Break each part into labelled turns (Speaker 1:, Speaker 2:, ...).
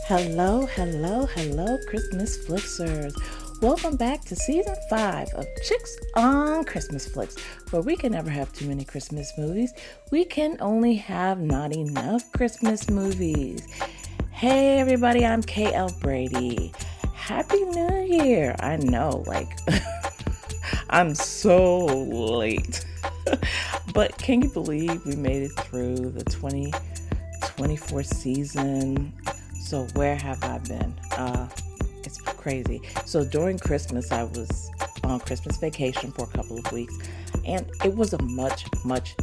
Speaker 1: Hello, hello, hello, Christmas Flixers. Welcome back to season 5 of Chicks on Christmas Flicks, where we can never have too many Christmas movies. We can only have not enough Christmas movies. Hey everybody, I'm KL Brady. Happy New Year. I know, I'm so late. But can you believe we made it through the 2024 season? So where have I been? It's crazy. So during Christmas, I was on Christmas vacation for a couple of weeks, and it was a much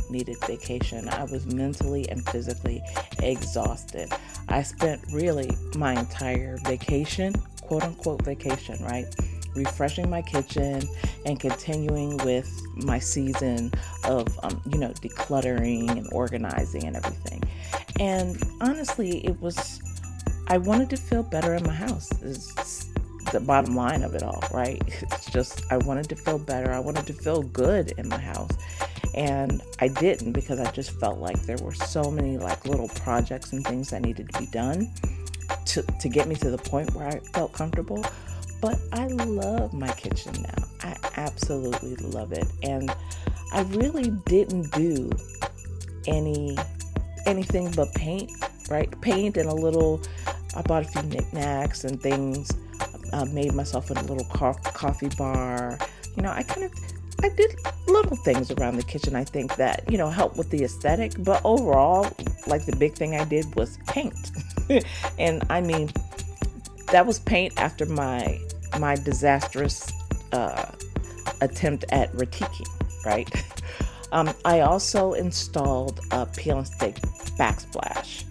Speaker 1: needed vacation. I was mentally and physically exhausted. I spent really my entire vacation, quote unquote vacation, right? Refreshing my kitchen and continuing with my season of, decluttering and organizing and everything. And honestly, I wanted to feel better in my house. It's the bottom line of it all, right? It's just, I wanted to feel better. I wanted to feel good in my house. And I didn't, because I just felt like there were so many little projects and things that needed to be done to get me to the point where I felt comfortable. But I love my kitchen now. I absolutely love it. And I really didn't do anything but paint, right? Paint and I bought a few knickknacks and things. Made myself a little coffee bar. I did little things around the kitchen, I think, that, helped with the aesthetic. But overall, the big thing I did was paint. And I mean, that was paint after my disastrous attempt at retiquing, right? I also installed a peel and stick backsplash.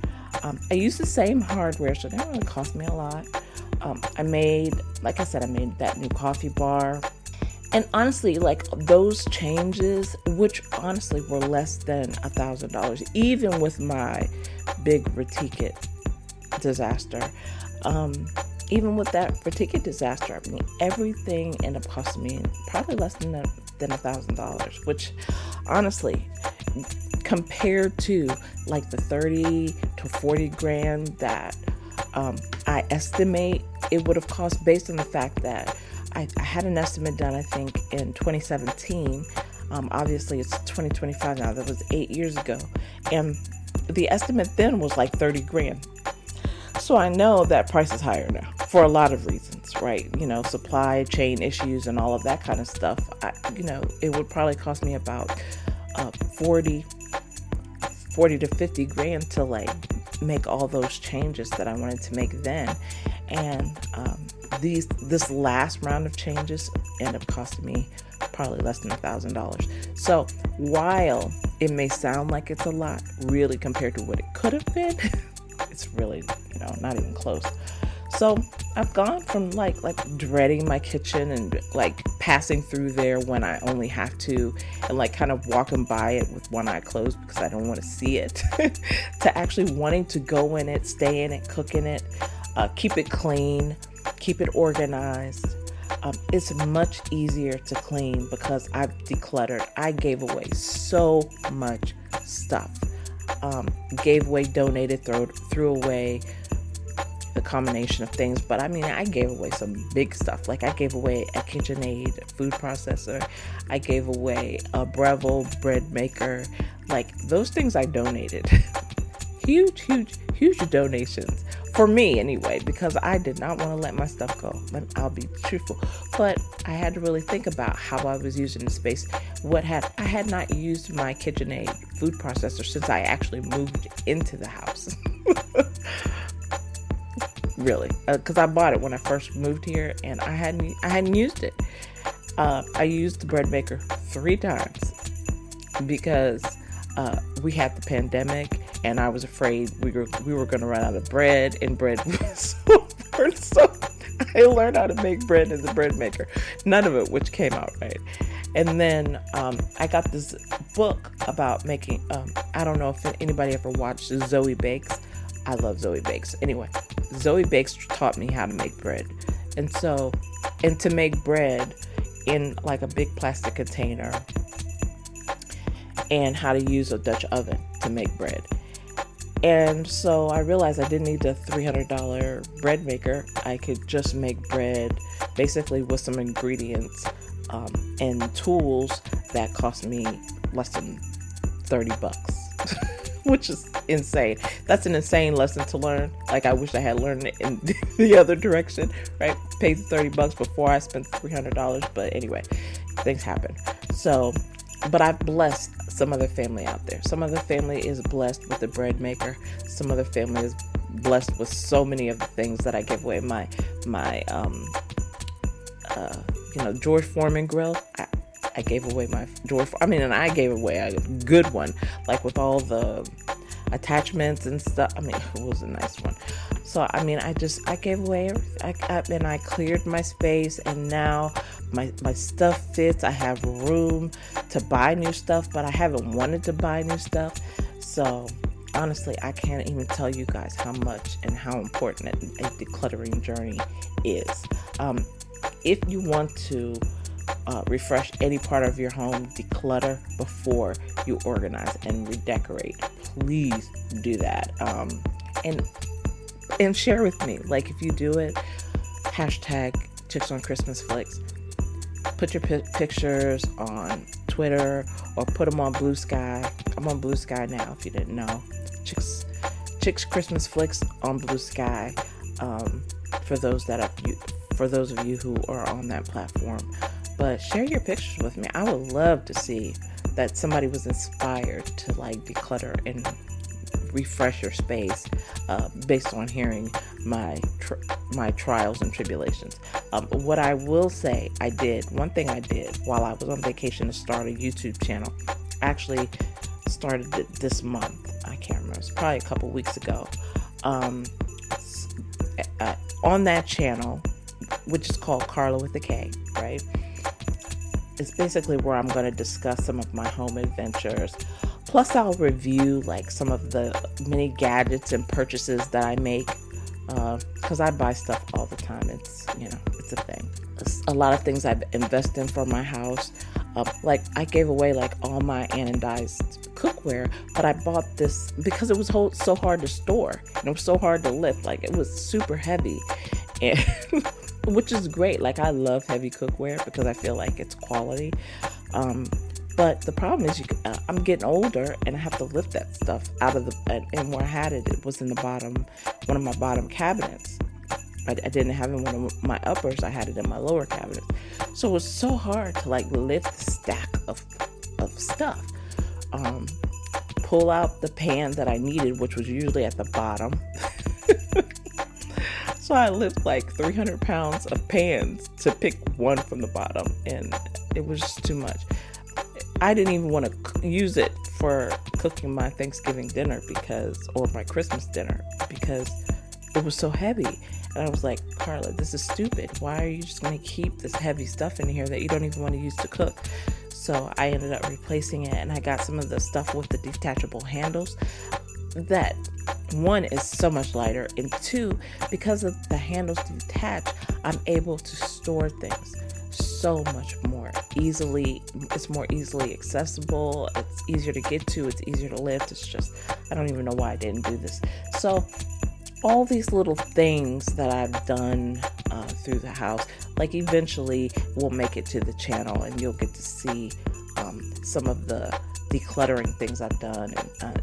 Speaker 1: I used the same hardware, so it didn't really cost me a lot. I made that new coffee bar. And honestly, those changes, which honestly were less than $1,000, even with my big retique disaster. Even with that retique disaster, I mean, everything ended up costing me probably less than $1,000, which honestly, compared to the 30 to 40 grand that I estimate it would have cost, based on the fact that I had an estimate done, I think, in 2017. Obviously, it's 2025 now. That was 8 years ago. And the estimate then was 30 grand. So I know that price is higher now for a lot of reasons, right? Supply chain issues and all of that kind of stuff. It would probably cost me about 40 to 50 grand to make all those changes that I wanted to make then. And this last round of changes ended up costing me probably less than $1,000. So while it may sound like it's a lot, really compared to what it could have been, it's really, not even close. So I've gone from dreading my kitchen and passing through there when I only have to, and kind of walking by it with one eye closed because I don't want to see it, to actually wanting to go in it, stay in it, cook in it, keep it clean, keep it organized. It's much easier to clean because I've decluttered. I gave away so much stuff. Gave away, donated, threw away, the combination of things. But I mean, I gave away some big stuff. I gave away a KitchenAid food processor. I gave away a Breville bread maker. Those things I donated. huge donations. For me anyway, because I did not want to let my stuff go. I'll be truthful. But I had to really think about how I was using the space. I had not used my KitchenAid food processor since I actually moved into the house. Really, because I bought it when I first moved here, and I hadn't used it. I used the bread maker 3 times because we had the pandemic, and I was afraid we were going to run out of bread, and bread was so hard. So I learned how to make bread in the bread maker. None of it, which came out right. And then I got this book about making. I don't know if anybody ever watched Zoe Bakes. I love Zoe Bakes. Anyway, Zoe Bakes taught me how to make bread. And to make bread in a big plastic container, and how to use a Dutch oven to make bread. And so I realized I didn't need the $300 bread maker. I could just make bread basically with some ingredients and tools that cost me less than $30, which is insane. That's an insane lesson to learn. Like, I wish I had learned it in the other direction, right? Paid $30 before I spent $300. But anyway, things happen. So, but I've blessed some other family out there. Some other family is blessed with the bread maker. Some other family is blessed with so many of the things that I give away. My George Foreman grill. I gave away my and I gave away a good one, like with all the attachments and stuff. It was a nice one. So, I gave away everything. I cleared my space, and now my stuff fits. I have room to buy new stuff, but I haven't wanted to buy new stuff. So, honestly, I can't even tell you guys how much and how important a decluttering journey is. If you want to refresh any part of your home, declutter before you organize and redecorate. Please do that. And share with me. Like, if you do it, hashtag Chicks on Christmas Flicks. Put your pictures on Twitter or put them on Blue Sky. I'm on Blue Sky now, if you didn't know. Chicks Christmas Flicks on Blue Sky. For those of you who are on that platform. But share your pictures with me. I would love to see that somebody was inspired to declutter and refresh your space based on hearing my trials and tribulations. What I will say, one thing I did while I was on vacation to start a YouTube channel. I actually started it this month. I can't remember. It's probably a couple weeks ago. On that channel, which is called Carla with a K, right? It's basically where I'm going to discuss some of my home adventures. Plus, I'll review some of the many gadgets and purchases that I make, because I buy stuff all the time. It's a thing. A lot of things I've invested in for my house. I gave away all my anodized cookware, but I bought this because it was so hard to store and it was so hard to lift. It was super heavy, and which is great. I love heavy cookware because I feel like it's quality. But the problem is I'm getting older and I have to lift that stuff out of and where I had it was in one of my bottom cabinets. I didn't have it in one of my uppers. I had it in my lower cabinets. So it was so hard to lift the stack of stuff. Pull out the pan that I needed, which was usually at the bottom. So I lift 300 pounds of pans to pick one from the bottom, and it was just too much. I didn't even want to use it for cooking my Thanksgiving dinner or my Christmas dinner because it was so heavy. And I was like, Carla, this is stupid. Why are you just going to keep this heavy stuff in here that you don't even want to use to cook? So I ended up replacing it, and I got some of the stuff with the detachable handles. That, one, is so much lighter, and two, because of the handles detached, I'm able to store things so much more easily. It's more easily accessible. It's easier to get to. It's easier to lift. It's just, I don't even know why I didn't do this. So all these little things that I've done through the house, eventually will make it to the channel, and you'll get to see some of the decluttering things I've done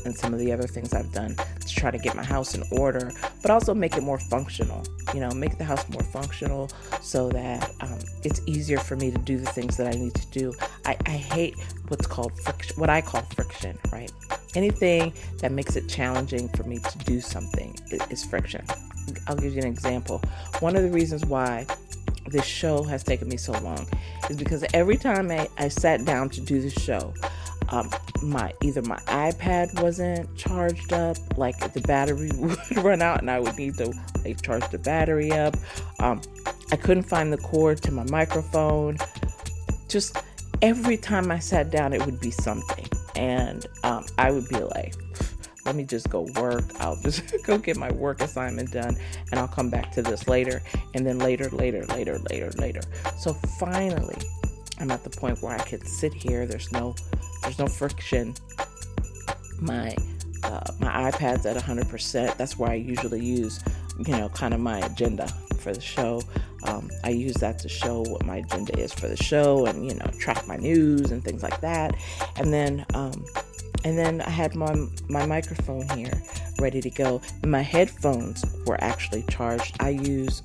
Speaker 1: and some of the other things I've done to try to get my house in order, but also make it more functional. Make the house more functional so that it's easier for me to do the things that I need to do. I hate what I call friction, right? Anything that makes it challenging for me to do something is friction. I'll give you an example. One of the reasons why this show has taken me so long is because every time I sat down to do the show, either my iPad wasn't charged up, the battery would run out and I would need to charge the battery up. I couldn't find the cord to my microphone. Just every time I sat down, it would be something. And I would be like, let me just go work. I'll just go get my work assignment done, and I'll come back to this later. And then later. So finally, I'm at the point where I can sit here. There's no friction. My my iPad's at 100%. That's where I usually use, kind of my agenda for the show. I use that to show what my agenda is for the show and, track my news and things like that. And then I had my microphone here ready to go. My headphones were actually charged. I use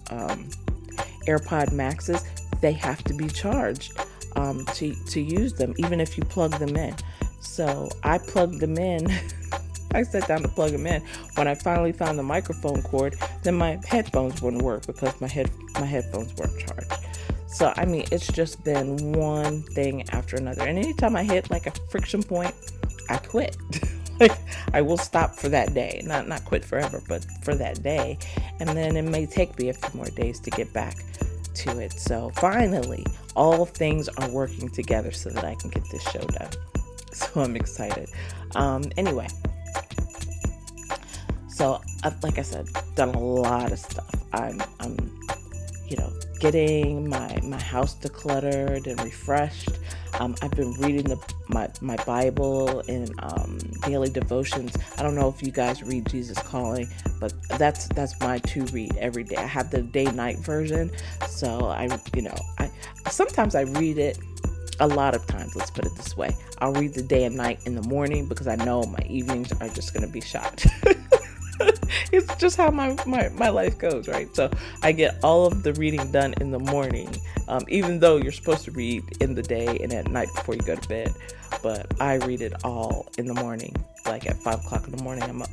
Speaker 1: AirPod Maxes. They have to be charged to use them, even if you plug them in. So I plugged them in. I sat down to plug them in. When I finally found the microphone cord, then my headphones wouldn't work because my headphones weren't charged. So, it's just been one thing after another. And anytime I hit like a friction point, I quit. Like, I will stop for that day. Not quit forever, but for that day. And then it may take me a few more days to get back to it. So finally, all things are working together so that I can get this show done. So I'm excited. Anyway. So, like I said, done a lot of stuff. I'm getting my house decluttered and refreshed. I've been reading my Bible and daily devotions. I don't know if you guys read Jesus Calling, but that's my to read every day. I have the day-night version, so I sometimes I read it. A lot of times, let's put it this way, I'll read the day and night in the morning because I know my evenings are just going to be shot. It's just how my life goes, right? So I get all of the reading done in the morning, even though you're supposed to read in the day and at night before you go to bed. But I read it all in the morning, like at 5 o'clock in the morning, I'm up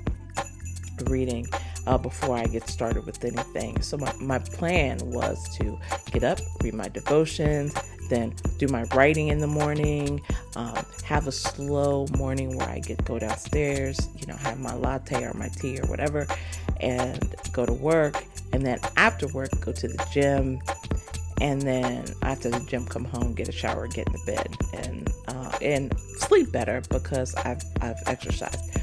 Speaker 1: reading before I get started with anything. So my plan was to get up, read my devotions, then do my writing in the morning, have a slow morning where I go downstairs, have my latte or my tea or whatever, and go to work. And then after work, go to the gym. And then after the gym, come home, get a shower, get into bed, and sleep better because I've exercised.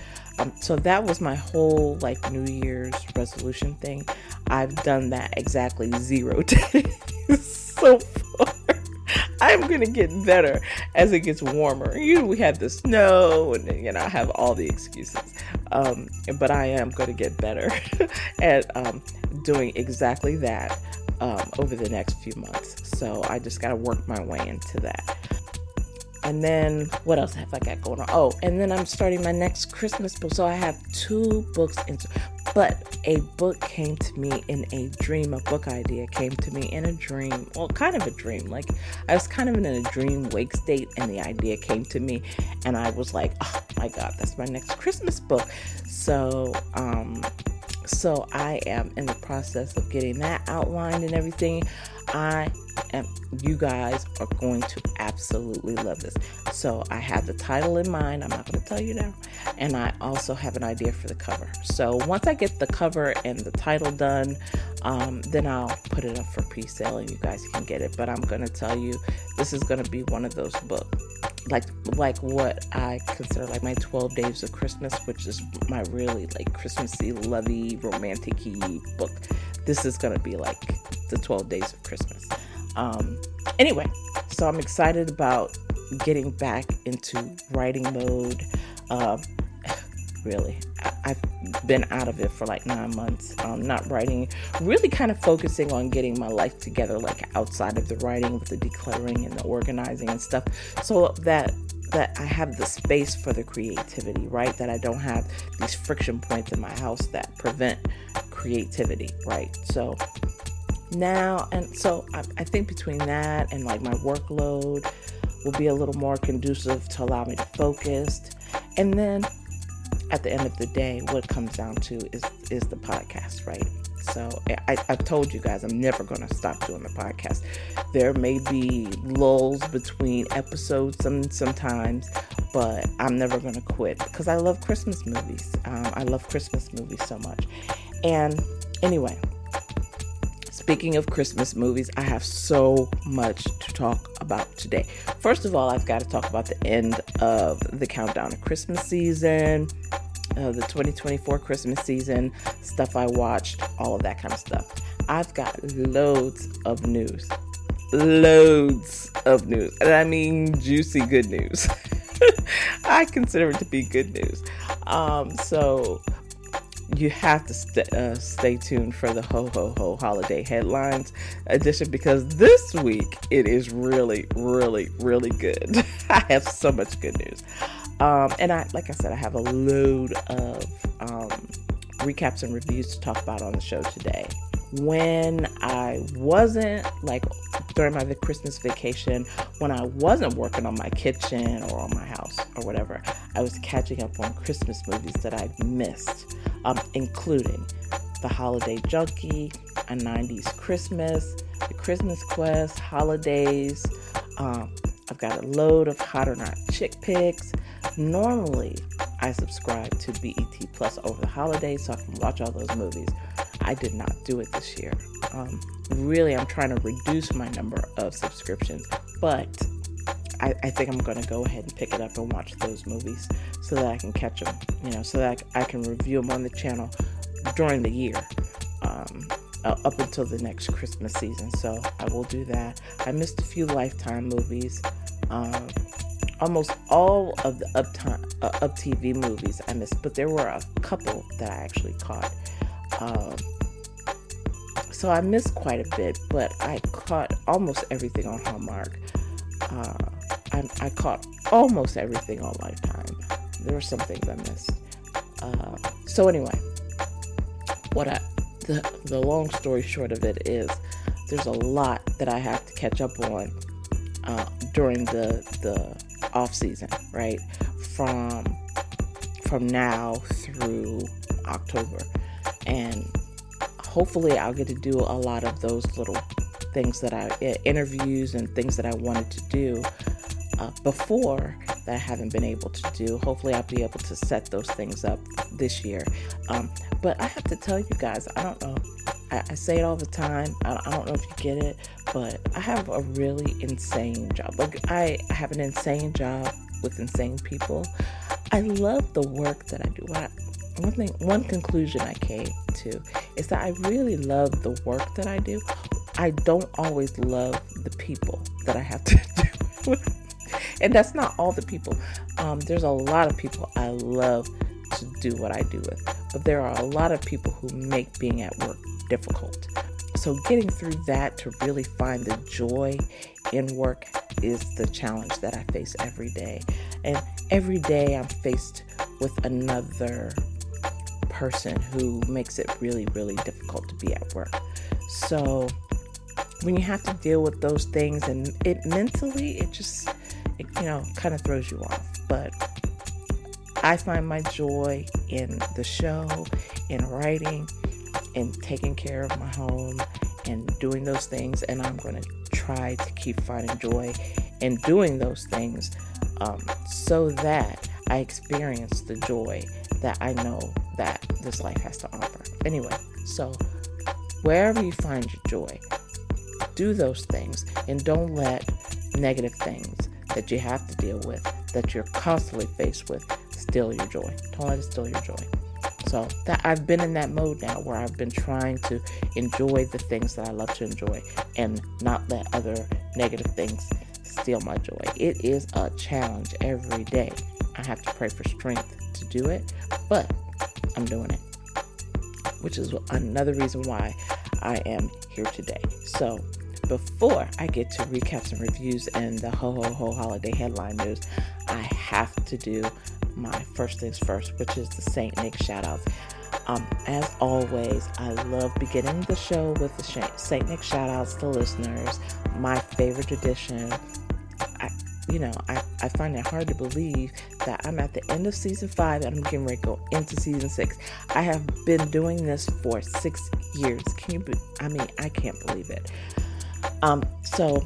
Speaker 1: So that was my whole New Year's resolution thing. I've done that exactly 0 days so far. I'm going to get better as it gets warmer. We had the snow and, I have all the excuses. But I am going to get better at doing exactly that over the next few months. So I just got to work my way into that. And then what else have I got going on? Oh, and then I'm starting my next Christmas book. So I have 2 books but a book came to me in a dream. A book idea came to me in a dream. Well, kind of a dream. Like I was kind of in a dream wake state and the idea came to me and I was like, oh my God, that's my next Christmas book. So I am in the process of getting that outlined and everything. You guys are going to absolutely love this. So I have the title in mind. I'm not going to tell you now. And I also have an idea for the cover. So once I get the cover and the title done, then I'll put it up for pre-sale and you guys can get it. But I'm going to tell you, this is going to be one of those books. Like what I consider my 12 Days of Christmas, which is my really Christmassy, lovey, romantic-y book. This is going to be the 12 Days of Christmas. Anyway, so I'm excited about getting back into writing mode. Really, I've been out of it for 9 months, not writing, really kind of focusing on getting my life together, outside of the writing with the decluttering and the organizing and stuff, so that I have the space for the creativity, right? That I don't have these friction points in my house that prevent creativity, right? So now, I think between that and my workload will be a little more conducive to allow me to focus. And then at the end of the day, what it comes down to is the podcast, right? So I've told you guys I'm never going to stop doing the podcast. There may be lulls between episodes sometimes, but I'm never going to quit because I love Christmas movies. I love Christmas movies so much. And anyway, speaking of Christmas movies, I have so much to talk about today. First of all, I've got to talk about the end of the countdown to Christmas season, the 2024 Christmas season, stuff I watched, all of that kind of stuff. I've got loads of news. And I mean juicy good news. I consider it to be good news. So you have to stay tuned for the Ho Ho Ho Holiday Headlines edition, because this week it is really, really, really good. I have so much good news. And like I said, I have a load of recaps and reviews to talk about on the show today. When I wasn't, like during my Christmas vacation, when I wasn't working on my kitchen or on my house or whatever, I was catching up on Christmas movies that I'd missed, including The Holiday Junkie, A 90s Christmas, The Christmas Quest, Holidazed. I've got a load of Hot or Not chick picks. Normally, I subscribe to BET Plus over the holidays so I can watch all those movies. I did not do it this year. Really, I'm trying to reduce my number of subscriptions, but I think I'm going to go ahead and pick it up and watch those movies so that I can catch them, so that I can review them on the channel during the year, up until the next Christmas season. So I will do that. I missed a few Lifetime movies. Almost all of the Up TV movies I missed, but there were a couple that I actually caught. So I missed quite a bit, but I caught almost everything on Hallmark. I caught almost everything on Lifetime. There were some things I missed. So anyway, the long story short of it is, there's a lot that I have to catch up on during the off season, right? From now through October, and hopefully I'll get to do a lot of those little things interviews and things that I wanted to do before that I haven't been able to do. Hopefully I'll be able to set those things up this year. But I have to tell you guys, I don't know. I say it all the time. I don't know if you get it, but I have a really insane job. Like I have an insane job with insane people. I love the work that I do. One conclusion I came to is that I really love the work that I do. I don't always love the people that I have to do with. And that's not all the people. There's a lot of people I love to do what I do with. But there are a lot of people who make being at work difficult. So getting through that to really find the joy in work is the challenge that I face every day. And every day I'm faced with another person who makes it really, really difficult to be at work. So when you have to deal with those things, and it mentally, it kind of throws you off. But I find my joy in the show, in writing, in taking care of my home, and doing those things. And I'm going to try to keep finding joy in doing those things, so that I experience the joy that I know that this life has to offer. Anyway, so wherever you find your joy, do those things, and don't let negative things that you have to deal with, that you're constantly faced with, steal your joy. Don't let it steal your joy. So that I've been in that mode now, where I've been trying to enjoy the things that I love to enjoy and not let other negative things steal my joy. It is a challenge every day. I have to pray for strength to do it, but I'm doing it, which is another reason why I am here today. So before I get to recaps and reviews and the Ho Ho Ho Holiday Headline News, I have to do my first things first, which is the Saint Nick shoutouts. As always, I love beginning the show with the Saint Nick shoutouts to listeners. My favorite tradition. I find it hard to believe that I'm at the end of season 5 and I'm getting ready to go into season 6. I have been doing this for 6 years. I can't believe it. So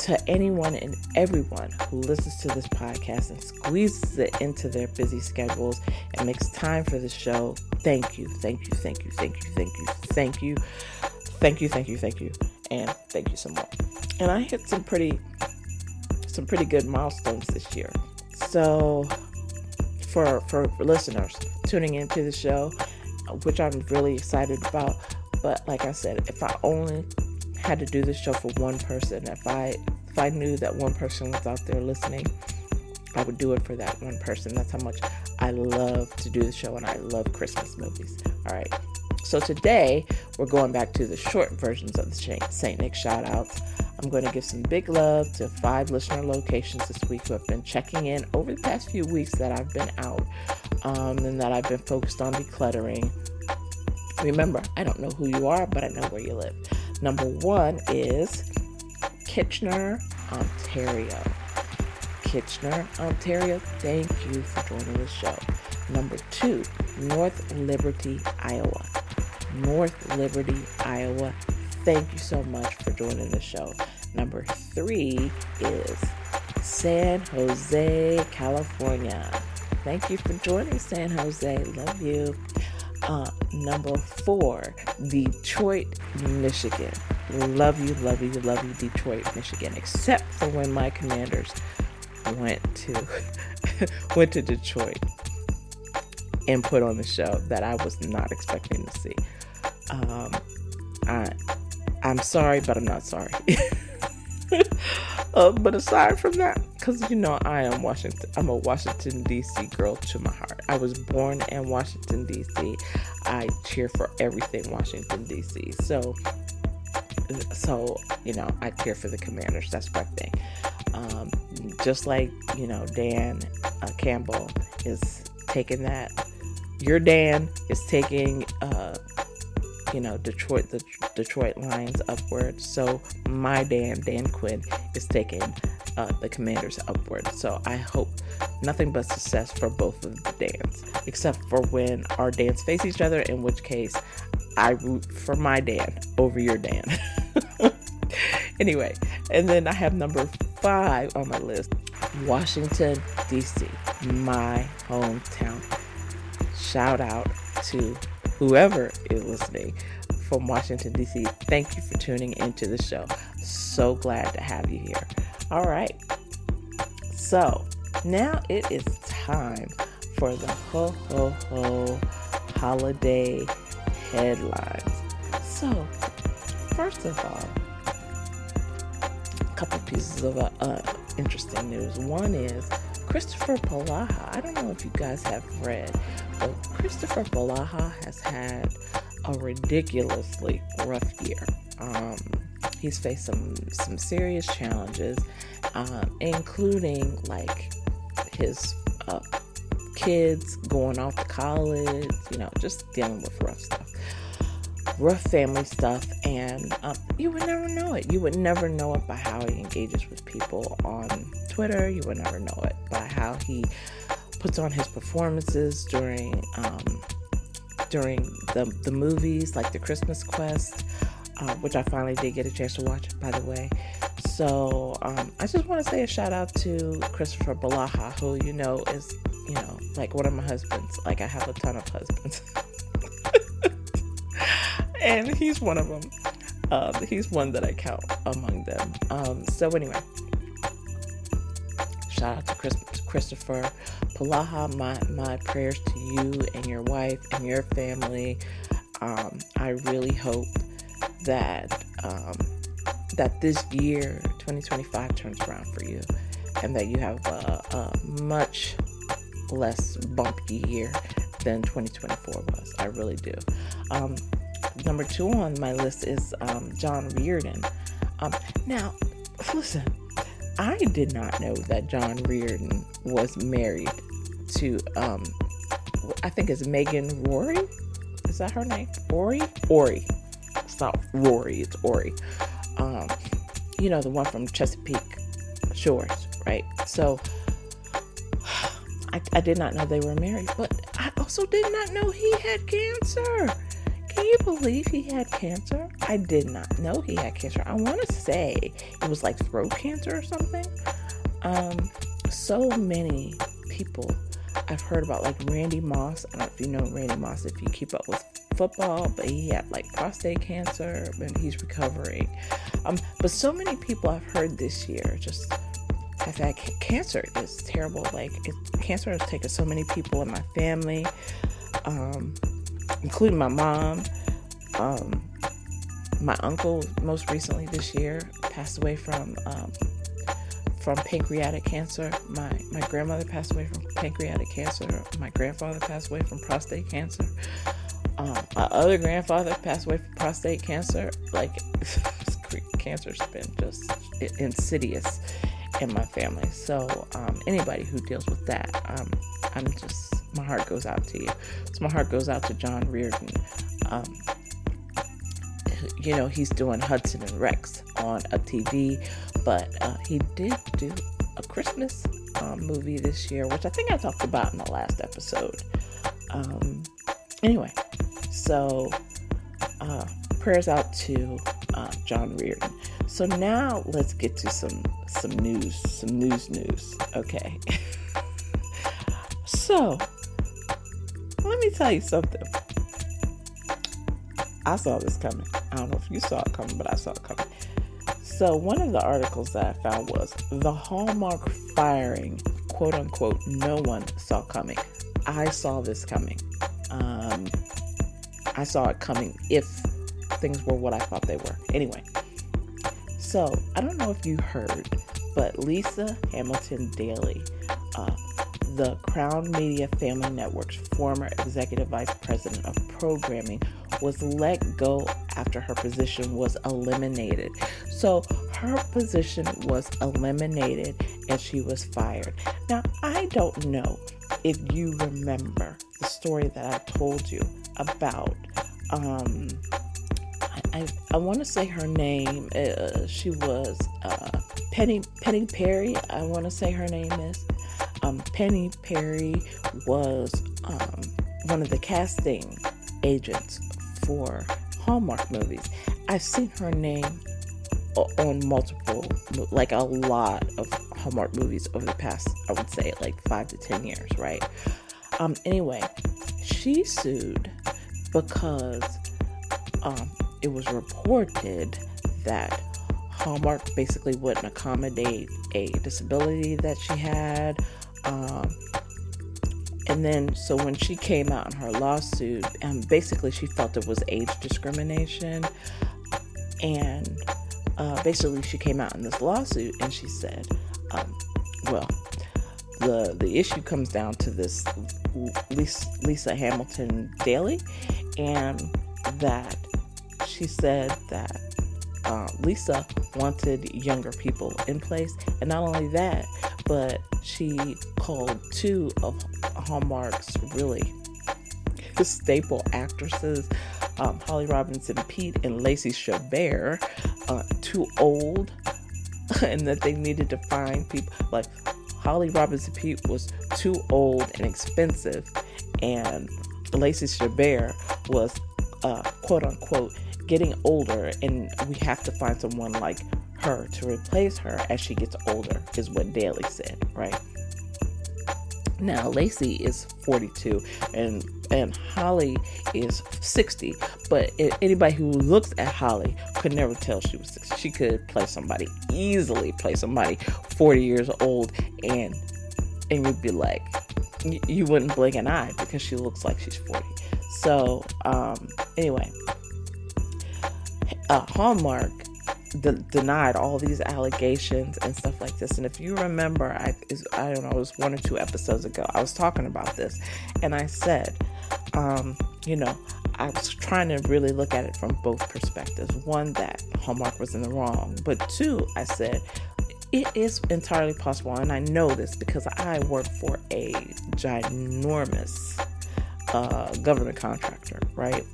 Speaker 1: to anyone and everyone who listens to this podcast and squeezes it into their busy schedules and makes time for the show, thank you, thank you, thank you, thank you, thank you, thank you, thank you, thank you, thank you, and thank you so much. And I hit some pretty good milestones this year. So for listeners tuning into the show, which I'm really excited about, but like I said, if I only had to do this show for one person, if I knew that one person was out there listening, I would do it for that one person. That's how much I love to do the show, and I love Christmas movies. All right. So today, we're going back to the short versions of the St. Nick shout-outs. I'm going to give some big love to 5 listener locations this week who have been checking in over the past few weeks that I've been out, and that I've been focused on decluttering. Remember, I don't know who you are, but I know where you live. Number 1 is Kitchener, Ontario. Kitchener, Ontario, thank you for joining the show. Number 2, North Liberty, Iowa. North Liberty, Iowa, thank you so much for joining the show. Number 3 is San Jose, California. Thank you for joining, San Jose. Love you. Number 4, Detroit, Michigan. Love you, love you, love you, Detroit, Michigan. Except for when my Commanders went to Detroit and put on the show that I was not expecting to see. I'm sorry, but I'm not sorry. But aside from that, because I'm a Washington, D.C. girl to my heart. I was born in Washington, D.C. I cheer for everything Washington, D.C. So, I cheer for the Commanders. That's my thing. Just like, Dan Campbell is taking that. Your Dan is taking, the Detroit Lions upward. So my Dan Quinn, is taking the Commanders upward. So I hope nothing but success for both of the Dans, except for when our Dans face each other, in which case I root for my Dan over your Dan. Anyway, and then I have number 5 on my list, Washington, D.C., my hometown. Shout out to whoever is listening from Washington, D.C. Thank you for tuning into the show. So glad to have you here. All right. So now it is time for the ho holiday headlines. So first of all, a couple pieces of interesting news. One is Christopher Polaha. I don't know if you guys have read, but Christopher Polaha has had a ridiculously rough year. He's faced some serious challenges, including like his kids going off to college, just dealing with rough family stuff, and you would never know it. You would never know it by how he engages with people on Twitter. You would never know it by how he puts on his performances during the movies, like the Christmas Quest, which I finally did get a chance to watch, by the way. So I just want to say a shout out to Christopher Polaha, who is like one of my husbands. Like, I have a ton of husbands. And he's one of them. He's one that I count among them. So anyway, shout out to Christopher Polaha. My prayers to you and your wife and your family. I really hope that this year, 2025, turns around for you, and that you have a much less bumpy year than 2024 was. I really do. Number 2 on my list is John Reardon. Now, listen, I did not know that John Reardon was married to, I think it's Megan Rory. Is that her name? Ori? It's not Rory, it's Ori. The one from Chesapeake Shores, right? So, I did not know they were married, but I also did not know he had cancer. Can you believe he had cancer? I did not know he had cancer. I want to say it was like throat cancer or something. So many people I've heard about, like Randy Moss. I don't know if you know Randy Moss, if you keep up with football, but he had like prostate cancer and he's recovering. But so many people I've heard this year just have had cancer. It's terrible. Cancer has taken so many people in my family, including my mom. My uncle most recently this year passed away from from pancreatic cancer. My grandmother passed away from pancreatic cancer. My grandfather passed away from prostate cancer. My other grandfather passed away from prostate cancer. Like, cancer's been just insidious in my family. So anybody who deals with that, my heart goes out to you. So my heart goes out to John Reardon. He's doing Hudson and Rex on a TV, but he did do a Christmas movie this year, which I think I talked about in the last episode. Anyway, so prayers out to John Reardon. So now let's get to some news. Okay. So let me tell you something. I saw this coming. I don't know if you saw it coming, but I saw it coming. So one of the articles that I found was the Hallmark firing, quote unquote, no one saw coming. I saw this coming. I saw it coming if things were what I thought they were. Anyway, so I don't know if you heard, but Lisa Hamilton Daly, the Crown Media Family Network's former executive vice president of programming, was let go after her position was eliminated. So her position was eliminated and she was fired. Now, I don't know if you remember the story that I told you about. I want to say her name. She was Penny Perry. I want to say her name is. Penny Perry was one of the casting agents for Hallmark movies. I've seen her name on multiple, like a lot of Hallmark movies over the past, I would say, like 5 to 10 years, right? Anyway, she sued because it was reported that Hallmark basically wouldn't accommodate a disability that she had. And then, so when she came out in her lawsuit, basically she felt it was age discrimination. And basically she came out in this lawsuit and she said, the issue comes down to this Lisa Hamilton Daly, and that she said that Lisa wanted younger people in place, and not only that, but she called 2 of Hallmark's really staple actresses, Holly Robinson Peete and Lacey Chabert, too old, and that they needed to find people. Like, Holly Robinson Peete was too old and expensive, and Lacey Chabert was quote unquote getting older, and we have to find someone like her to replace her as she gets older, is what Daly said, right? Now, Lacey is 42 and Holly is 60, but anybody who looks at Holly could never tell she was 60. She could easily play somebody 40 years old, and you'd be like, you wouldn't blink an eye because she looks like she's 40. So, anyway, Hallmark denied all these allegations and stuff like this. And if you remember, I don't know, it was 1 or 2 episodes ago, I was talking about this, and I said, I was trying to really look at it from both perspectives. 1, that Hallmark was in the wrong, but 2, I said, it is entirely possible, and I know this because I work for a ginormous government contractor, right?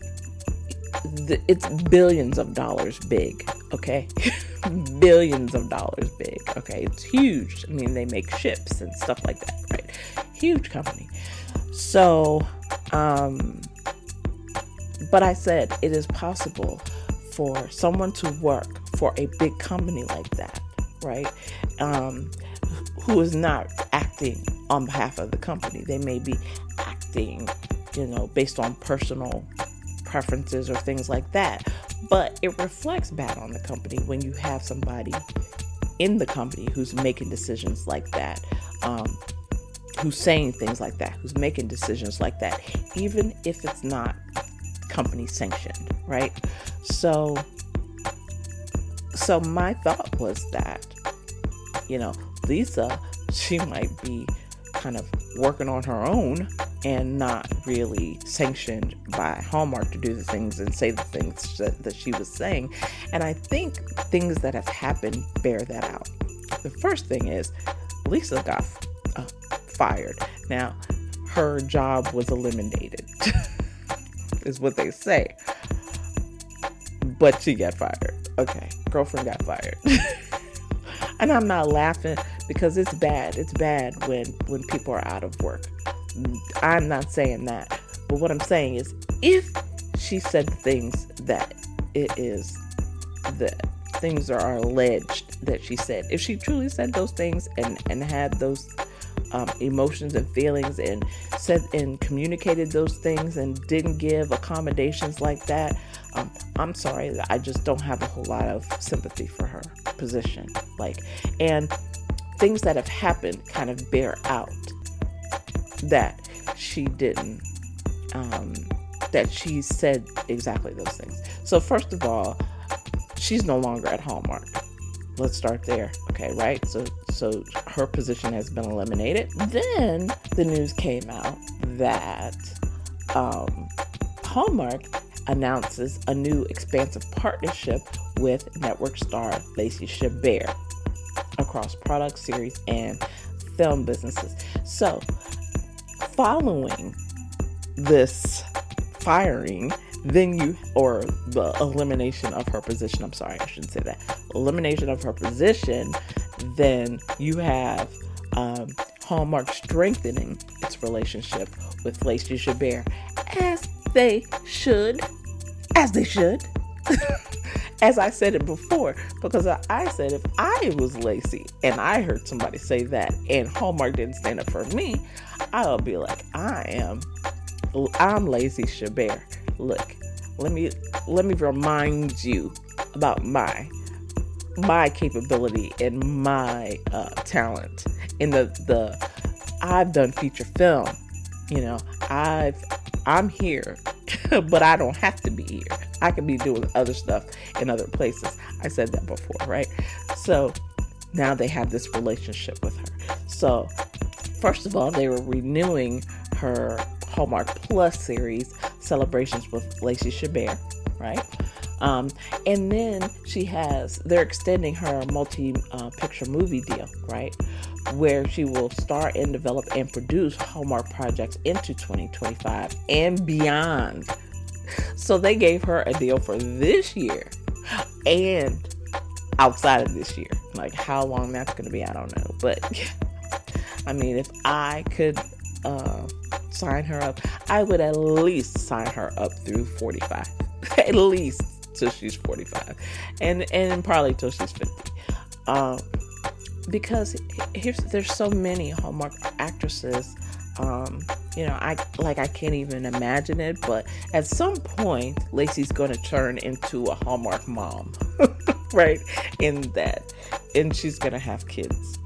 Speaker 1: It's billions of dollars big, okay? Billions of dollars big, okay? It's huge. I mean, they make ships and stuff like that, right? Huge company. So, but I said it is possible for someone to work for a big company like that, right? Who is not acting on behalf of the company. They may be acting, based on personal preferences or things like that, but it reflects bad on the company when you have somebody in the company who's making decisions like that, who's saying things like that, who's making decisions like that, even if it's not company sanctioned, right? So my thought was that, Lisa, she might be kind of working on her own and not really sanctioned by Hallmark to do the things and say the things that she was saying. And I think things that have happened bear that out. The first thing is Lisa got fired. Now, her job was eliminated, is what they say. But she got fired. Okay, girlfriend got fired. And I'm not laughing because it's bad. It's bad when people are out of work. I'm not saying that. But what I'm saying is, if she said the things that things are alleged that she said, if she truly said those things and had those emotions and feelings and said and communicated those things and didn't give accommodations like that, I'm sorry, I just don't have a whole lot of sympathy for her position. And things that have happened kind of bear out that she didn't, that she said exactly those things. So first of all, she's no longer at Hallmark. Let's start there. Okay, right? So her position has been eliminated. Then the news came out that Hallmark announces a new expansive partnership with network star Lacey Chabert across product, series, and film businesses. So, following this firing, or the elimination of her position, I'm sorry, I shouldn't say that, elimination of her position, then you have Hallmark strengthening its relationship with Lacey Chabert, as they should. As I said it before, because I said if I was Lacey and I heard somebody say that and Hallmark didn't stand up for me, I'll be like, I'm Lacey Chabert. Look, let me remind you about my capability and my talent in the I've done feature film. I'm here, but I don't have to be here. I can be doing other stuff in other places. I said that before, right? So now they have this relationship with her. So first of all, they were renewing her Hallmark Plus series, Celebrations with Lacey Chabert, right? And then they're extending her multi-picture movie deal, right? Where she will star and develop and produce Hallmark projects into 2025 and beyond. So they gave her a deal for this year and outside of this year. Like, how long that's going to be, I don't know. But I mean, if I could sign her up, I would at least sign her up through 45. At least till she's 45. And probably till she's 50. Because there's so many Hallmark actresses, I can't even imagine it, but at some point, Lacey's going to turn into a Hallmark mom, right? And she's going to have kids,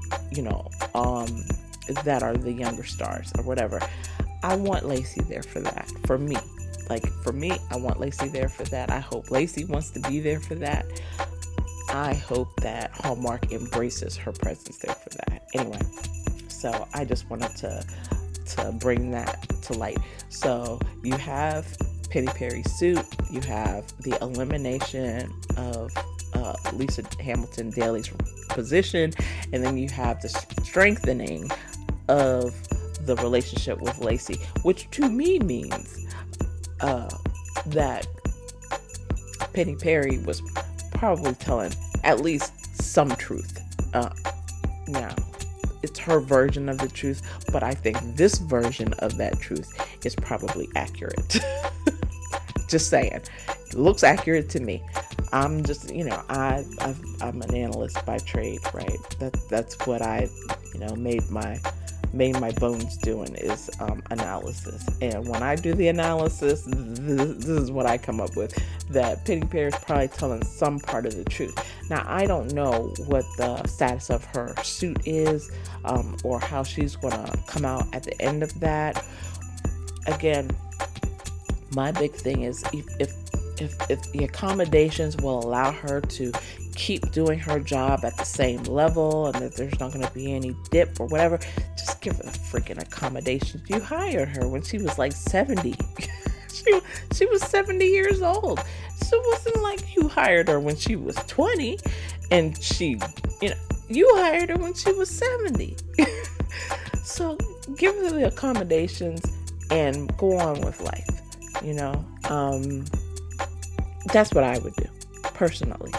Speaker 1: that are the younger stars or whatever. I want Lacey there for that, for me. I want Lacey there for that. I hope Lacey wants to be there for that. I hope that Hallmark embraces her presence there for that. Anyway, so I just wanted to bring that to light. So you have Penny Perry's suit, you have the elimination of Lisa Hamilton Daly's position, and then you have the strengthening of the relationship with Lacey, which to me means that Penny Perry was probably telling at least some truth. Now, it's her version of the truth, but I think this version of that truth is probably accurate. Just saying. It looks accurate to me. I'm just, I'm an analyst by trade, right? That's what I, made my bones doing is analysis. And when I do the analysis, this is what I come up with, that Penny Perry is probably telling some part of the truth. Now, I don't know what the status of her suit is, or how she's going to come out at the end of that. Again, my big thing is if the accommodations will allow her to keep doing her job at the same level and that there's not going to be any dip or whatever, just give her the freaking accommodations. You hired her when she was like 70. she was 70 years old. So it wasn't like you hired her when she was 20 and you hired her when she was 70. So give her the accommodations and go on with life. That's what I would do personally,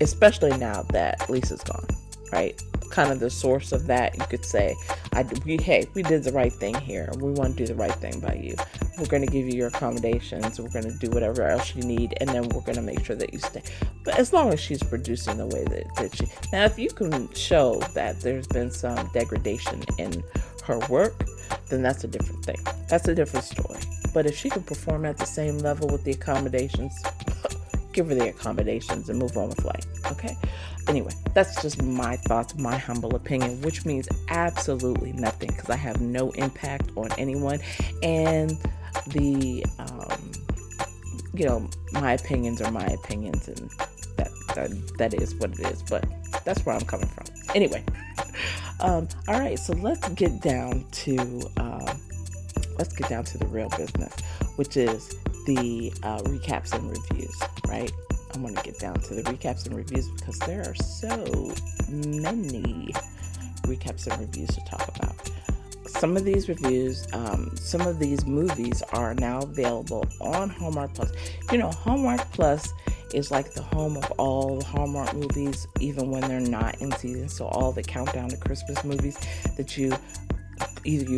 Speaker 1: especially now that Lisa's gone, right? Kind of the source of that, you could say, we did the right thing here. We want to do the right thing by you. We're going to give you your accommodations. We're going to do whatever else you need, and then we're going to make sure that you stay. But as long as she's producing the way that she... Now, if you can show that there's been some degradation in her work, then that's a different thing. That's a different story. But if she can perform at the same level with the accommodations, give her the accommodations and move on with life, okay? Anyway, that's just my thoughts, my humble opinion, which means absolutely nothing because I have no impact on anyone. And my opinions are my opinions, and that is what it is. But that's where I'm coming from. Anyway, all right. So let's get down to the real business, which is the recaps and reviews, right? I want to get down to the recaps and reviews because there are so many recaps and reviews to talk about. Some of these reviews, some of these movies are now available on Hallmark Plus. Hallmark Plus is like the home of all the Hallmark movies, even when they're not in season. So all the countdown to Christmas movies that you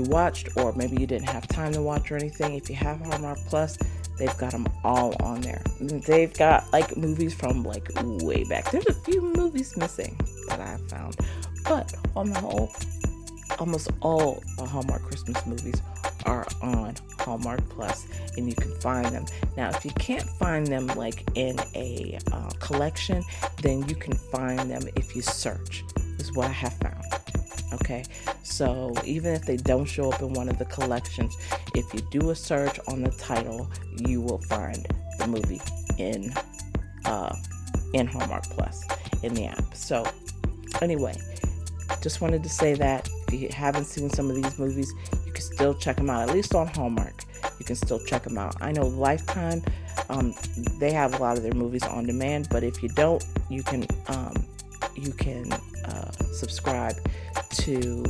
Speaker 1: watched or maybe you didn't have time to watch or anything. If you have Hallmark Plus, they've got them all on there. They've got like movies from like way back. There's a few movies missing that I've found, but on the whole, almost all the Hallmark Christmas movies are on Hallmark Plus, and you can find them. Now, if you can't find them like in a collection, then you can find them if you search, is what I have found. Okay, so even if they don't show up in one of the collections, if you do a search on the title, you will find the movie in Hallmark Plus in the app. So anyway, just wanted to say that if you haven't seen some of these movies, you can still check them out, at least on Hallmark. You can still check them out. I know Lifetime, they have a lot of their movies on demand, but if you don't, you can subscribe to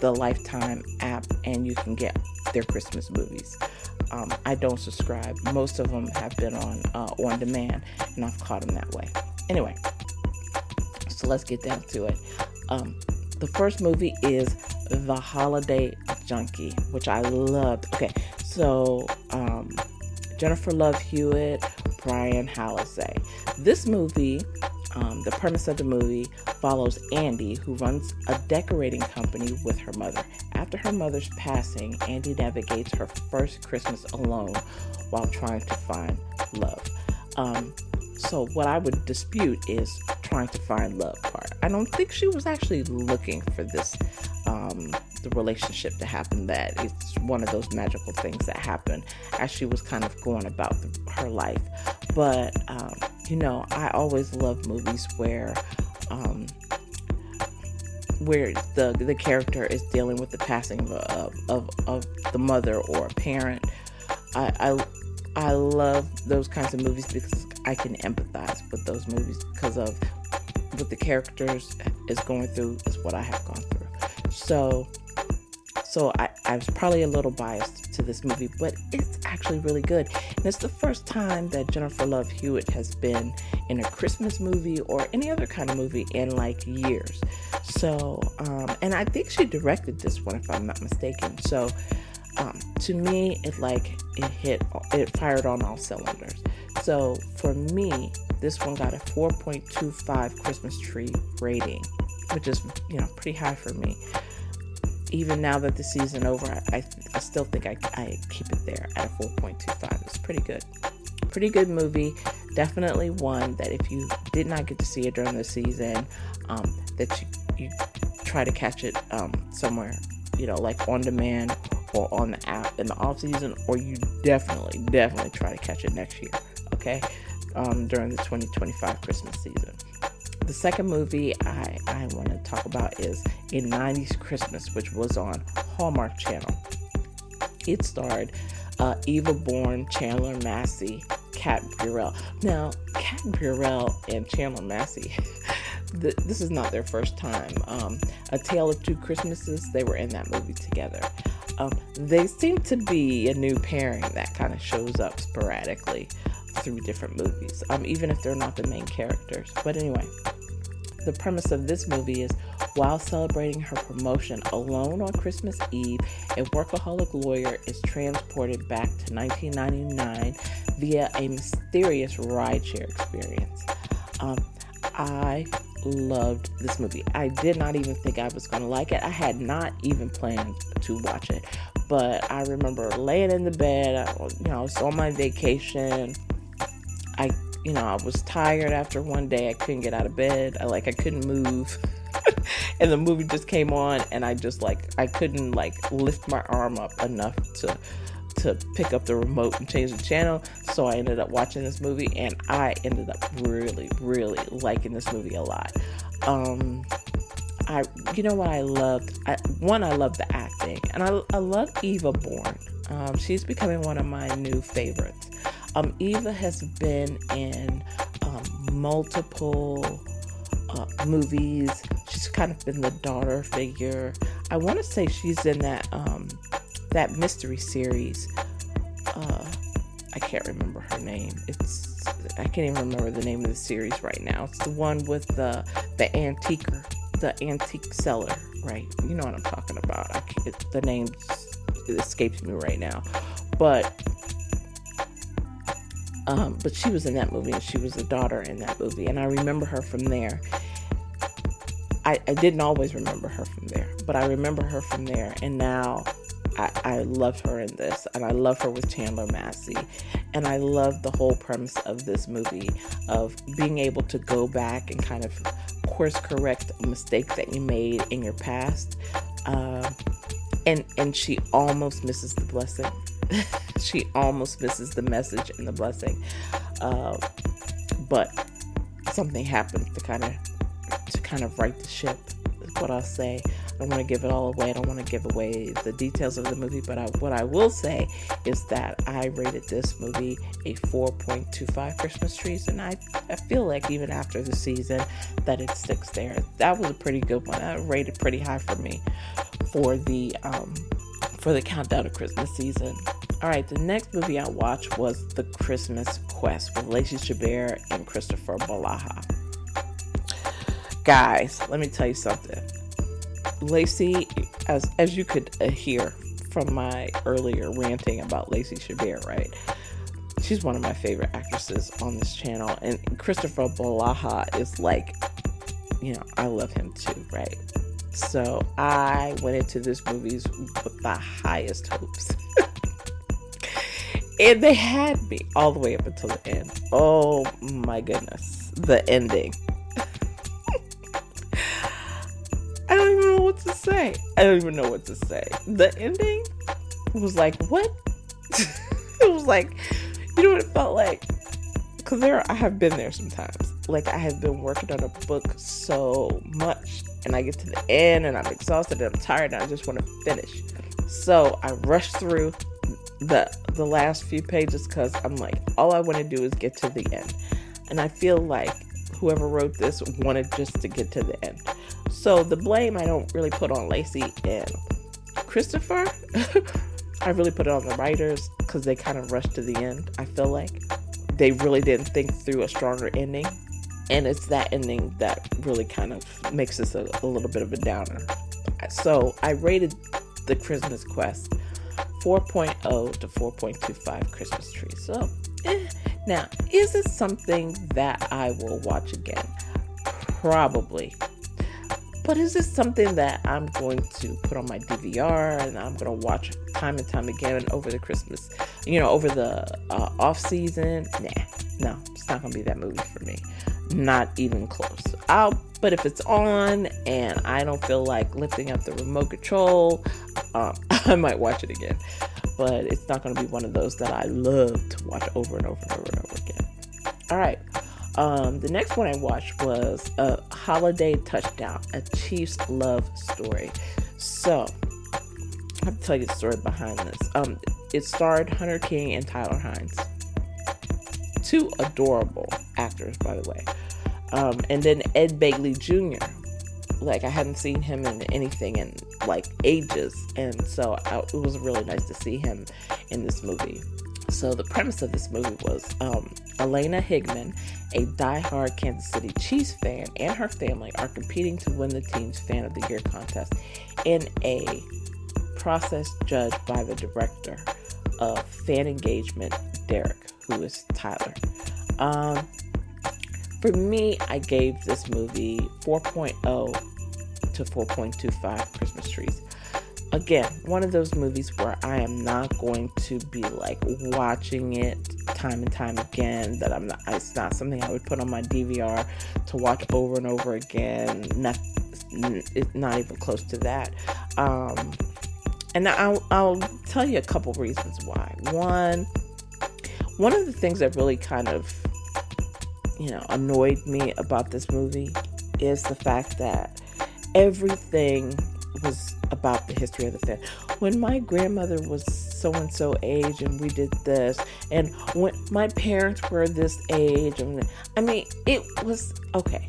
Speaker 1: the Lifetime app and you can get their Christmas movies. I don't subscribe. Most of them have been on demand, and I've caught them that way. Anyway, so let's get down to it. The first movie is The Holiday Junkie, which I loved. Okay, so Jennifer Love Hewitt, Brian Holiday. This movie, the premise of the movie follows Andy, who runs a decorating company with her mother. After her mother's passing, Andy navigates her first Christmas alone while trying to find love. So what I would dispute is trying to find love part. I don't think she was actually looking for this, the relationship to happen, that it's one of those magical things that happen as she was kind of going about her life. But, I always love movies where the character is dealing with the passing of the mother or a parent. I love those kinds of movies because I can empathize with those movies because of what the characters is going through is what I have gone through. So I was probably a little biased to this movie, but it's actually really good. And it's the first time that Jennifer Love Hewitt has been in a Christmas movie or any other kind of movie in like years. So, and I think she directed this one if I'm not mistaken. So, to me, it fired on all cylinders. So for me, this one got a 4.25 Christmas tree rating, which is, pretty high for me. Even now that the season over, I still think I keep it there at a 4.25. It's pretty good. Pretty good movie. Definitely one that if you did not get to see it during the season, that you try to catch it somewhere, like on demand or on the app in the off season, or you definitely try to catch it next year, okay? During the 2025 Christmas season. The second movie I want to talk about is A 90s Christmas, which was on Hallmark Channel. It starred Eva Bourne, Chandler Massey, Kat Burrell. Now, Kat Burrell and Chandler Massey, this is not their first time. A Tale of Two Christmases, they were in that movie together. They seem to be a new pairing that kind of shows up sporadically through different movies, even if they're not the main characters. But anyway, the premise of this movie is, while celebrating her promotion alone on Christmas Eve, a workaholic lawyer is transported back to 1999 via a mysterious rideshare experience. I loved this movie. I did not even think I was going to like it. I had not even planned to watch it, but I remember laying in the bed. I was on my vacation. I was tired after one day. I couldn't get out of bed. I couldn't move. And the movie just came on, and I couldn't lift my arm up enough to pick up the remote and change the channel. So I ended up watching this movie, and I ended up really, really liking this movie a lot. What I loved? I loved the acting, and I love Eva Bourne. She's becoming one of my new favorites. Eva has been in multiple movies. She's kind of been the daughter figure. I want to say she's in that mystery series. I can't remember her name. I can't even remember the name of the series right now. It's the one with the antique seller, right? You know what I'm talking about. The name escapes me right now, but she was in that movie, and she was the daughter in that movie, and I remember her from there. I didn't always remember her from there, but I remember her from there, and now I love her in this, and I love her with Chandler Massey, and I love the whole premise of this movie of being able to go back and kind of course correct a mistake that you made in your past, and she almost misses the blessing. She almost misses the message and the blessing, but something happened to kind of right the ship, is what I'll say. I don't want to give it all away. I don't want to give away the details of the movie, but what I will say is that I rated this movie a 4.25 Christmas trees, and I feel like even after the season that it sticks there. That was a pretty good one. I rated pretty high for me for the countdown to Christmas season. All right, the next movie I watched was The Christmas Quest with Lacey Chabert and Christopher Balaha. Guys, let me tell you something. Lacey, as you could hear from my earlier ranting about Lacey Chabert, right? She's one of my favorite actresses on this channel, and Christopher Balaha is I love him too, right? So I went into this movie with the highest hopes. And they had me all the way up until the end. Oh my goodness. The ending. I don't even know what to say. The ending was like, what? It was like, you know what it felt like? Because I have been there sometimes. I have been working on a book so much, and I get to the end, and I'm exhausted, and I'm tired, and I just want to finish. So I rush through the last few pages because I'm like, all I want to do is get to the end. And I feel like whoever wrote this wanted just to get to the end. So the blame I don't really put on Lacey and Christopher. I really put it on the writers because they kind of rushed to the end. I feel like they really didn't think through a stronger ending. And it's that ending that really kind of makes this a little bit of a downer. So I rated The Christmas Quest 4.0 to 4.25 Christmas trees. So, now, is it something that I will watch again? Probably. But is this something that I'm going to put on my DVR and I'm going to watch time and time again over the Christmas, over the off season? No, it's not going to be that movie for me. Not even close. But if it's on and I don't feel like lifting up the remote control, I might watch it again. But it's not going to be one of those that I love to watch over and over and over and over again. All right. The next one I watched was a Holiday Touchdown, a Chiefs love story. So I have to tell you the story behind this. It starred Hunter King and Tyler Hines, two adorable actors, by the way. And then Ed Begley Jr. Like, I hadn't seen him in anything in like ages, and so it was really nice to see him in this movie. So the premise of this movie was Elena Higman, a diehard Kansas City Chiefs fan, and her family are competing to win the team's Fan of the Year contest in a process judged by the director of fan engagement, Derek, who is Tyler. For me, I gave this movie 4.0 to 4.25 Christmas trees. Again, one of those movies where I am not going to be like watching it time and time again. It's not something I would put on my DVR to watch over and over again. It's not even close to that. And I'll tell you a couple reasons why. One of the things that really kind of, annoyed me about this movie is the fact that everything was about the history of the family. When my grandmother was so-and-so age and we did this, and when my parents were this age, it was okay.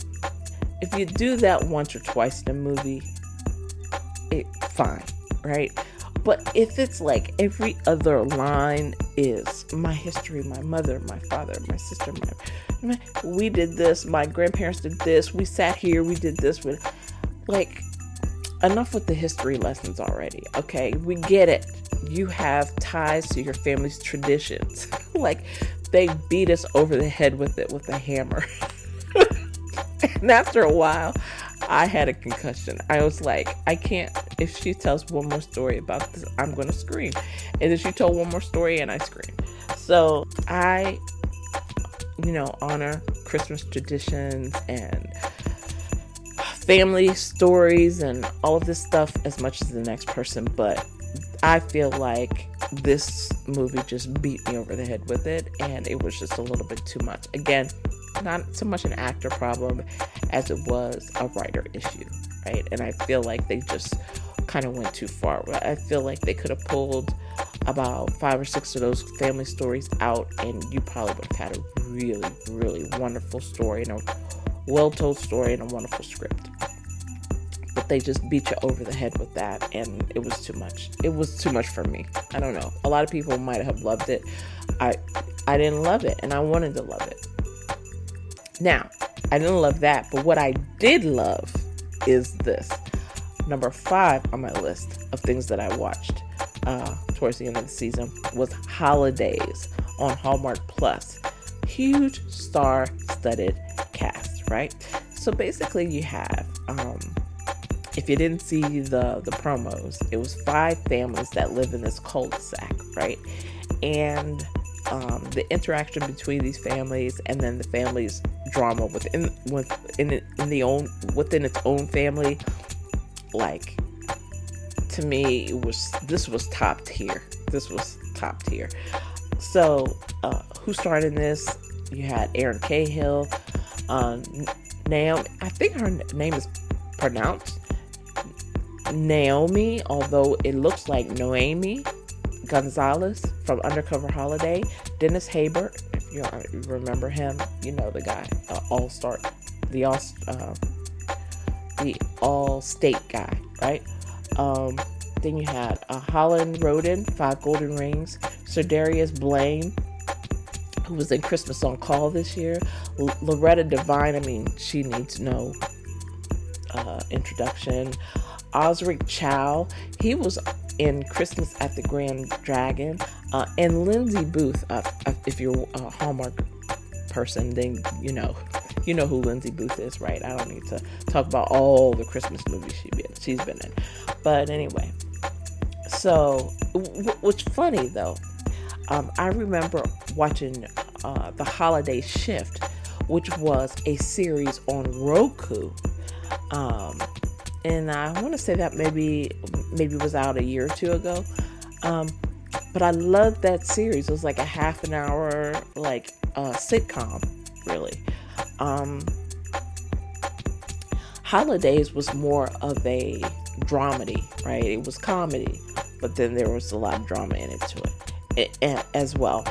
Speaker 1: If you do that once or twice in a movie, fine, right? But if it's like every other line is my history, my mother, my father, my sister, we did this, my grandparents did this, we sat here, we did this, enough with the history lessons already, okay? We get it. You have ties to your family's traditions. They beat us over the head with it with a hammer. And after a while, I had a concussion. I was like, I can't, if she tells one more story about this, I'm going to scream. And then she told one more story and I screamed. So I, honor Christmas traditions and family stories and all of this stuff as much as the next person, but I feel like this movie just beat me over the head with it, and it was just a little bit too much. Again, not so much an actor problem as it was a writer issue, right? And I feel like they just kind of went too far. I feel like they could have pulled about 5 or 6 of those family stories out, and you probably would have had a really, really wonderful story and a well-told story and a wonderful script. But they just beat you over the head with that, and it was too much. It was too much for me. I don't know. A lot of people might have loved it. I didn't love it, and I wanted to love it. Now, I didn't love that, but what I did love is this. Number 5 on my list of things that I watched towards the end of the season was Holidazed on Hallmark Plus. Huge star-studded cast, right? So basically you have, if you didn't see the promos, it was 5 families that live in this cul-de-sac, right? And the interaction between these families, and then the family's drama within its own family, to me, this was top tier. This was top tier. So, who starred in this? You had Erin Cahill, Naomi. I think her name is pronounced Naomi, although it looks like Noemi Gonzalez from Undercover Holiday. Dennis Haybert, if you remember him, you know the guy, all-star, the all-state guy, right? Then you had Holland Roden, 5 Golden Rings, Sir Darius Blaine, who was in Christmas on Call this year, Loretta Devine, she needs no introduction, Osric Chow, he was in Christmas at the Grand Dragon, and Lindsay Booth, if you're a Hallmark person, then you know who Lindsay Booth is, right? I don't need to talk about all the Christmas movies she's been in. But anyway, so what's funny though, I remember watching the Holiday Shift, which was a series on Roku, and I want to say that maybe it was out a year or two ago, but I loved that series. It was like a half an hour sitcom, really. Holidays was more of a dramedy, right? It was comedy, but then there was a lot of drama in it as well.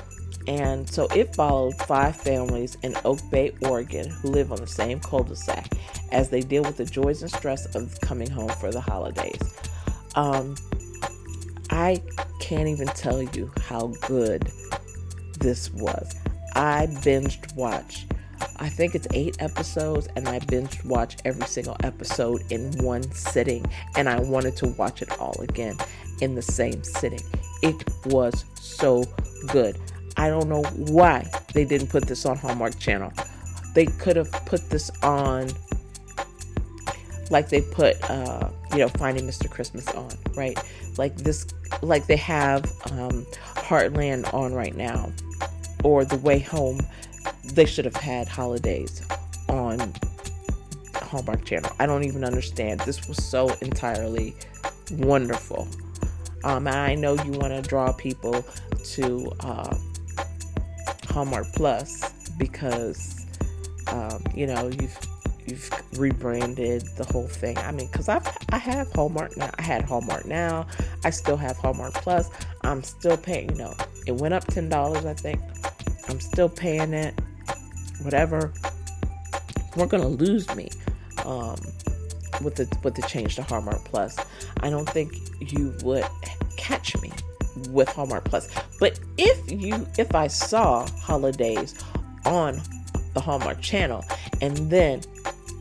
Speaker 1: And so it followed 5 families in Oak Bay, Oregon, who live on the same cul-de-sac as they deal with the joys and stress of coming home for the holidays. I can't even tell you how good this was. I binged watch. I think it's 8 episodes, and I binged watch every single episode in one sitting, and I wanted to watch it all again in the same sitting. It was so good. I don't know why they didn't put this on Hallmark Channel. They could have put this on, like they put, Finding Mr. Christmas on, right? Like they have Heartland on right now, or The Way Home. They should have had Holidays on Hallmark Channel. I don't even understand. This was so entirely wonderful. I know you want to draw people to Hallmark Plus because you've rebranded the whole thing. I mean, because I have Hallmark now. I had Hallmark Now. I still have Hallmark Plus. I'm still paying. It went up $10, I think. I'm still paying it. Whatever. We're gonna lose me with the change to Hallmark Plus. I don't think you would catch me with Hallmark Plus. But if I saw Holidays on the Hallmark Channel and then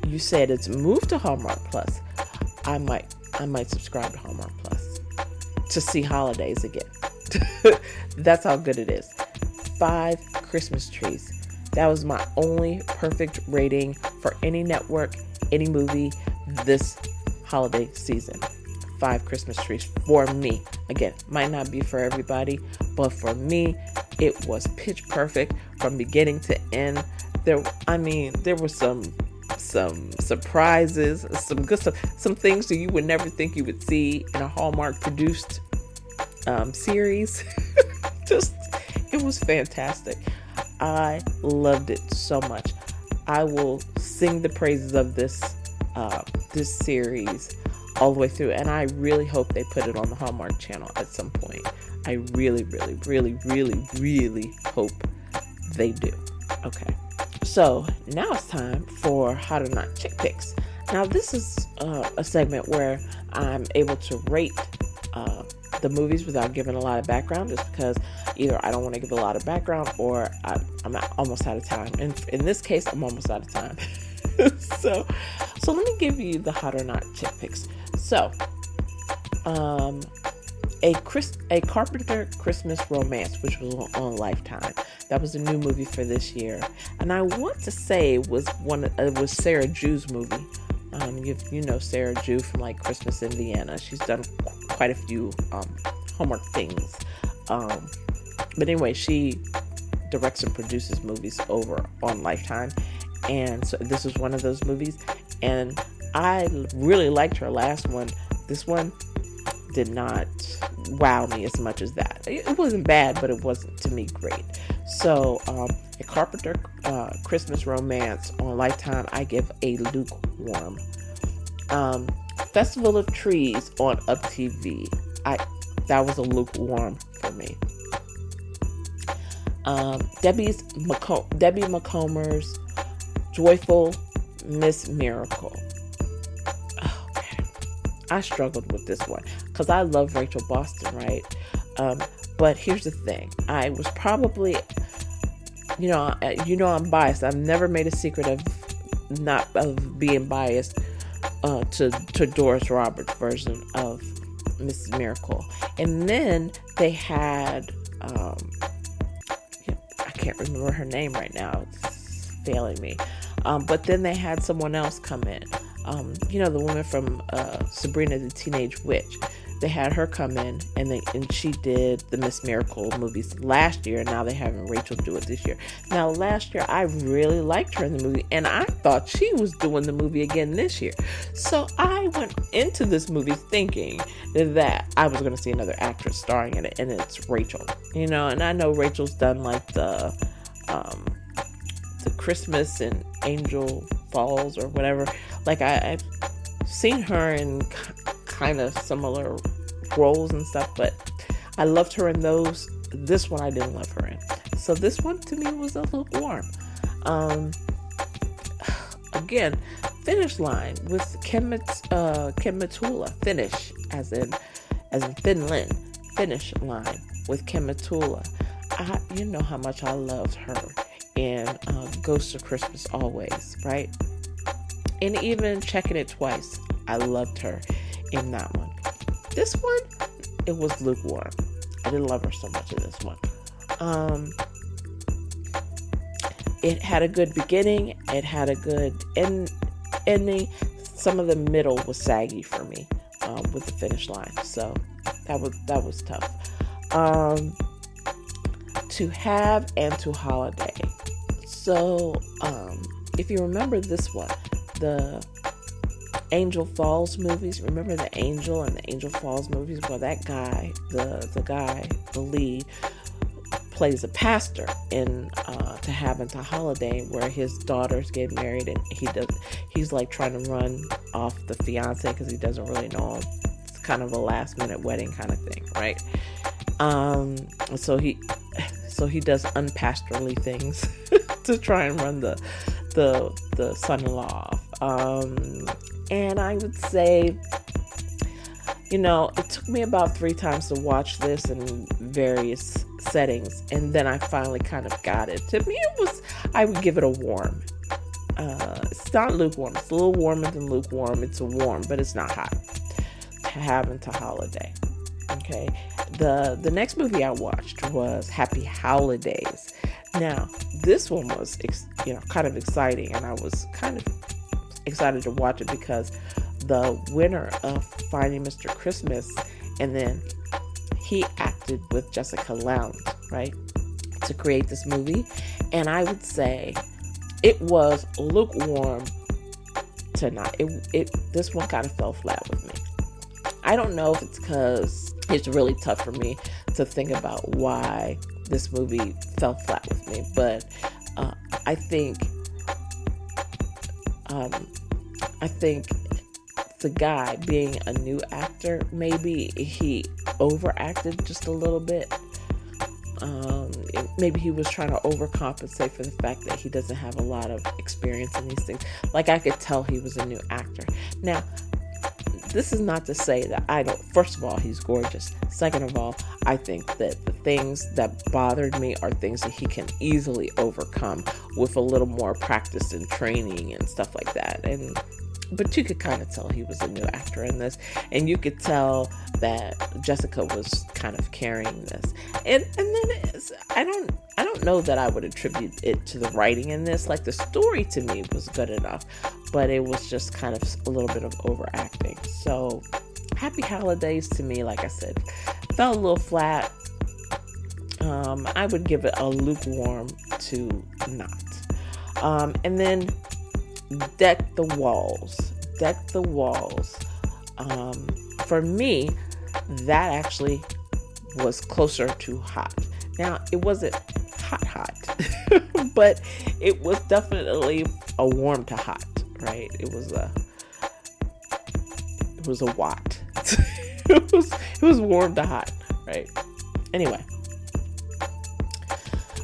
Speaker 1: you said it's moved to Hallmark Plus, I might subscribe to Hallmark Plus to see Holidays again. That's how good it is. 5 Christmas trees. That was my only perfect rating for any network, any movie this holiday season. 5 Christmas trees for me. Again, might not be for everybody, but for me, it was pitch perfect from beginning to end. There were some surprises, some good stuff, some things that you would never think you would see in a Hallmark produced series. It was fantastic. I loved it so much. I will sing the praises of this series all the way through, and I really hope they put it on the Hallmark Channel at some point. I really, really, really, really, really hope they do. Okay, so now it's time for Hot or Not Chick Picks. Now this is a segment where I'm able to rate the movies without giving a lot of background, just because either I don't want to give a lot of background or I'm almost out of time. And in this case, I'm almost out of time. So let me give you the Hot or Not Chick Picks. So, a Carpenter Christmas Romance, which was on Lifetime. That was a new movie for this year, and I want to say it was Sarah Jew's movie. You know Sarah Jew from like Christmas in Vienna. She's done quite a few Hallmark things. But anyway, she directs and produces movies over on Lifetime, and so this was one of those movies. And I really liked her last one. This one did not wow me as much as that. It wasn't bad, but it wasn't, to me, great. So, a Carpenter Christmas Romance on Lifetime, I give a lukewarm. Festival of Trees on Up TV, that was a lukewarm for me. Debbie McComer's Joyful Miss Miracle. Oh, man. I struggled with this one because I love Rachel Boston, right? But here's the thing. I was probably, I'm biased. I've never made a secret of being biased to Doris Roberts' version of Mrs. Miracle. And then they had, I can't remember her name right now. It's failing me. But then they had someone else come in. The woman from Sabrina the Teenage Witch. They had her come in, and she did the Miss Miracle movies last year, and now they're having Rachel do it this year. Now, last year, I really liked her in the movie, and I thought she was doing the movie again this year. So I went into this movie thinking that I was going to see another actress starring in it, and it's Rachel. And I know Rachel's done like the to Christmas and Angel Falls or whatever. Like I've seen her in kind of similar roles and stuff, but I loved her in those. This one I didn't love her in. So this one to me was a lukewarm. Um, Again, Finish Line with Kim Matula. Finish as in Finland. Finish Line with Kim Matula. You know how much I loved her in Ghost of Christmas Always, right? And even Checking It Twice, I loved her in that one. This one, it was lukewarm. I didn't love her so much in this one. It had a good beginning. It had a good ending. Some of the middle was saggy for me with the Finish Line, so that was tough. To Have and To Holiday. So if you remember this one, the Angel Falls movies. Remember the Angel and the Angel Falls movies? Well, that guy, the lead, plays a pastor in To Have and To Holiday, where his daughters get married, and he's like trying to run off the fiance because he doesn't really know him. It's kind of a last minute wedding kind of thing, right? So he does unpastorly things to try and run the son-in-law off. And I would say, it took me about 3 times to watch this in various settings, and then I finally kind of got it. To me, I would give it a warm. It's not lukewarm. It's a little warmer than lukewarm. It's a warm, but it's not hot. To Have and To Holiday. Okay. The next movie I watched was Happy Holidays. Now, this one was, kind of exciting, and I was kind of excited to watch it because the winner of Finding Mr. Christmas, and then he acted with Jessica Lange, right, to create this movie. And I would say it was lukewarm to not. This one kind of fell flat with me. I don't know if it's because it's really tough for me to think about why this movie fell flat with me, but I think the guy, being a new actor, maybe he overacted just a little bit. Maybe he was trying to overcompensate for the fact that he doesn't have a lot of experience in these things. Like, I could tell he was a new actor. Now, this is not to say that I don't. First of all, he's gorgeous. Second of all, I think that the things that bothered me are things that he can easily overcome with a little more practice and training and stuff like that. But you could kind of tell he was a new actor in this, and you could tell that Jessica was kind of carrying this. And then I don't know that I would attribute it to the writing in this. Like, the story to me was good enough, but it was just kind of a little bit of overacting. So Happy Holidays to me, like I said, fell a little flat. I would give it a lukewarm to not. And then Deck the Walls. For me, that actually was closer to hot. Now, it wasn't hot, but it was definitely a warm to hot, right? It was a watt. it was warm to hot, right? Anyway,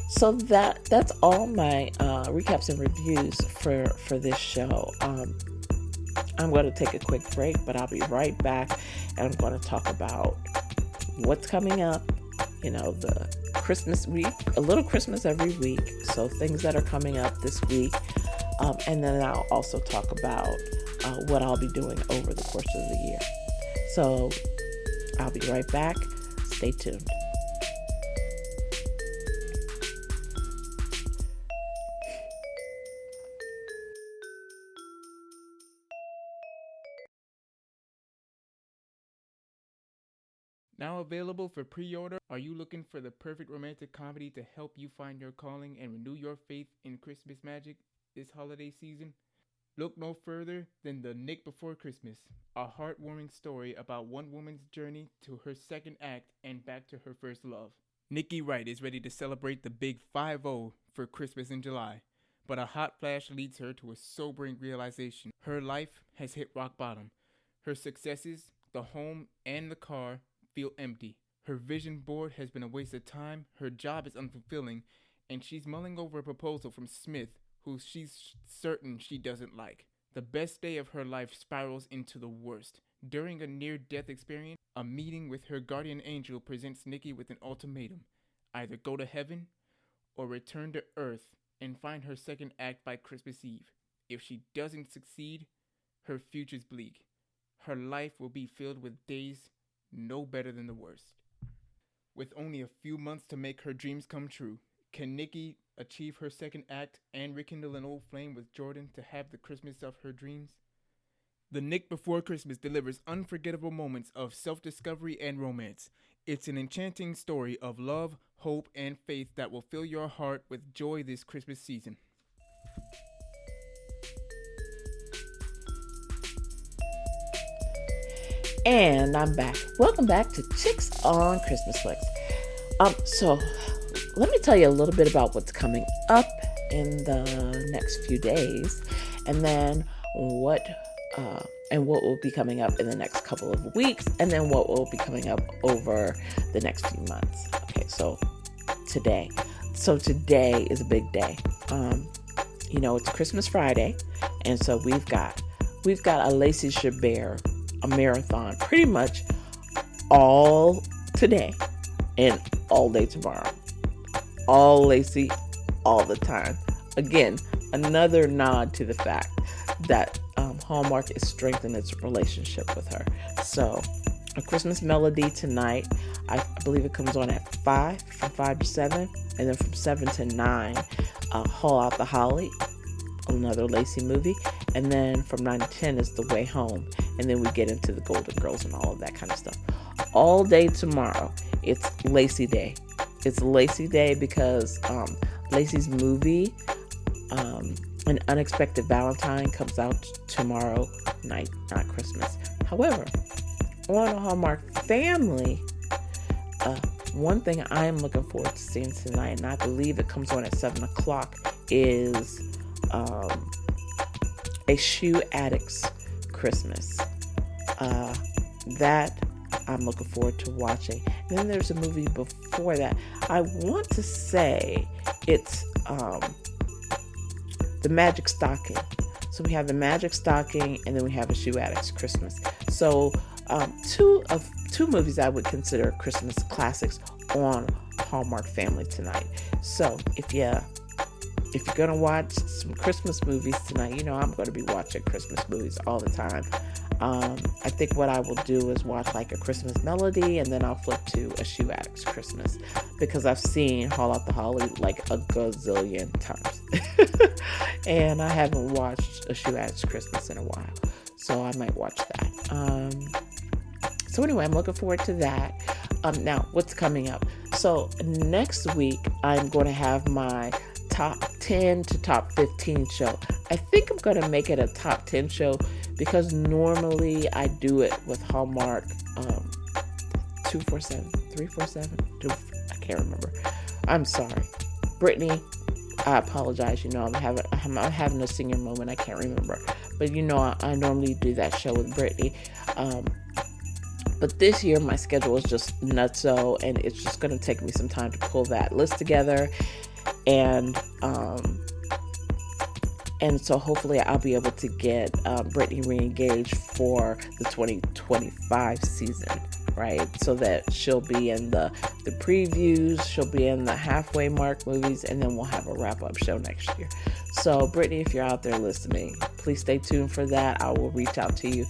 Speaker 1: so that's all my recaps and reviews for this show. I'm going to take a quick break, but I'll be right back, and I'm going to talk about what's coming up, the Christmas week, a little Christmas every week, so things that are coming up this week, and then I'll also talk about what I'll be doing over the course of the year. So I'll be right back. Stay tuned.
Speaker 2: Now available for pre-order. Are you looking for the perfect romantic comedy to help you find your calling and renew your faith in Christmas magic this holiday season? Look no further than The Nick Before Christmas, a heartwarming story about one woman's journey to her second act and back to her first love. Nikki Wright is ready to celebrate the big 5-0 for Christmas in July. But a hot flash leads her to a sobering realization. Her life has hit rock bottom. Her successes, the home, and the car feel empty. Her vision board has been a waste of time, her job is unfulfilling, and she's mulling over a proposal from Smith, who she's certain she doesn't like. The best day of her life spirals into the worst. During a near-death experience, a meeting with her guardian angel presents Nikki with an ultimatum. Either go to heaven or return to Earth and find her second act by Christmas Eve. If she doesn't succeed, her future's bleak. Her life will be filled with days no better than the worst. With only a few months to make her dreams come true, can Nikki achieve her second act and rekindle an old flame with Jordan to have the Christmas of her dreams? The Nick Before Christmas delivers unforgettable moments of self-discovery and romance. It's an enchanting story of love, hope, and faith that will fill your heart with joy this Christmas season.
Speaker 1: And I'm back. Welcome back to Chicks on Christmas Flicks. So let me tell you a little bit about what's coming up in the next few days, and then what will be coming up in the next couple of weeks, and then what will be coming up over the next few months. Okay, so today is a big day. It's Christmas Friday, and so we've got a Lacey Chabert, a marathon pretty much all today and all day tomorrow. All Lacey, all the time. Again, another nod to the fact that Hallmark is strengthening its relationship with her. So, A Christmas Melody tonight. I believe it comes on at 5, from 5 to 7, and then from 7 to 9, Haul Out the Holly, another Lacey movie, and then from 9 to 10 is The Way Home, and then we get into the Golden Girls and all of that kind of stuff. All day tomorrow, it's Lacey Day. It's Lacey Day because Lacey's movie, An Unexpected Valentine, comes out tomorrow night, not Christmas. However, on a Hallmark Family, one thing I am looking forward to seeing tonight, and I believe it comes on at 7 o'clock, is A Shoe Addict's Christmas. That I'm looking forward to watching. And then there's a movie before that. I want to say it's The Magic Stocking. So we have The Magic Stocking, and then we have A Shoe Addict's Christmas. So two movies I would consider Christmas classics on Hallmark Family tonight. So if you're gonna watch some Christmas movies tonight, I'm gonna be watching Christmas movies all the time. I think what I will do is watch like A Christmas Melody, and then I'll flip to A Shoe Addict's Christmas, because I've seen Haul Out the Holly like a gazillion times. And I haven't watched A Shoe Addict's Christmas in a while, so I might watch that. So anyway, I'm looking forward to that. Now, what's coming up? So next week, I'm going to have my top 10 to top 15 show. I think I'm going to make it a top 10 show because normally I do it with Hallmark 247, 347, I can't remember. I'm sorry. Brittany, I apologize. I'm having a senior moment. I can't remember. But I normally do that show with Brittany. But this year my schedule is just nutso, and it's just going to take me some time to pull that list together. And so hopefully I'll be able to get Brittany re-engaged for the 2025 season, right? So that she'll be in the previews, she'll be in the halfway mark movies, and then we'll have a wrap-up show next year. So Brittany, if you're out there listening, please stay tuned for that. I will reach out to you.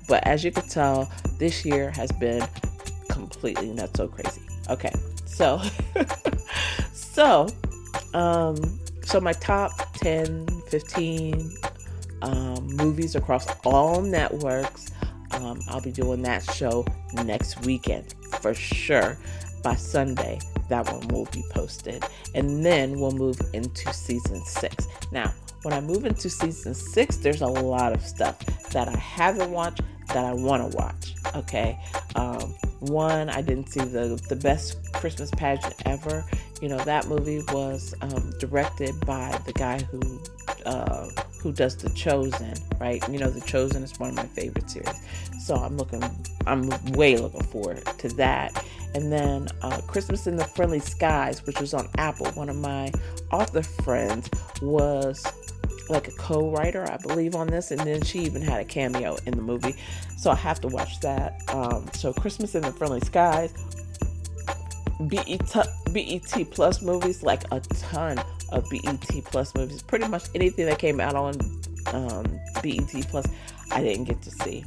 Speaker 1: But as you can tell, this year has been completely not so crazy. Okay, so so my top 10, 15 movies across all networks. I'll be doing that show next weekend for sure. By Sunday, that one will be posted. And then we'll move into season 6. Now, when I move into season 6, there's a lot of stuff that I haven't watched that I want to watch. Okay. One, I didn't see the best Christmas pageant ever. That movie was directed by the guy who does The Chosen, right? The Chosen is one of my favorite series. So I'm way looking forward to that. And then Christmas in the Friendly Skies, which was on Apple. One of my author friends was like a co-writer, I believe, on this, and then she even had a cameo in the movie. So I have to watch that. So Christmas in the Friendly Skies, BET Plus movies, like a ton of BET Plus movies. Pretty much anything that came out on BET Plus, I didn't get to see.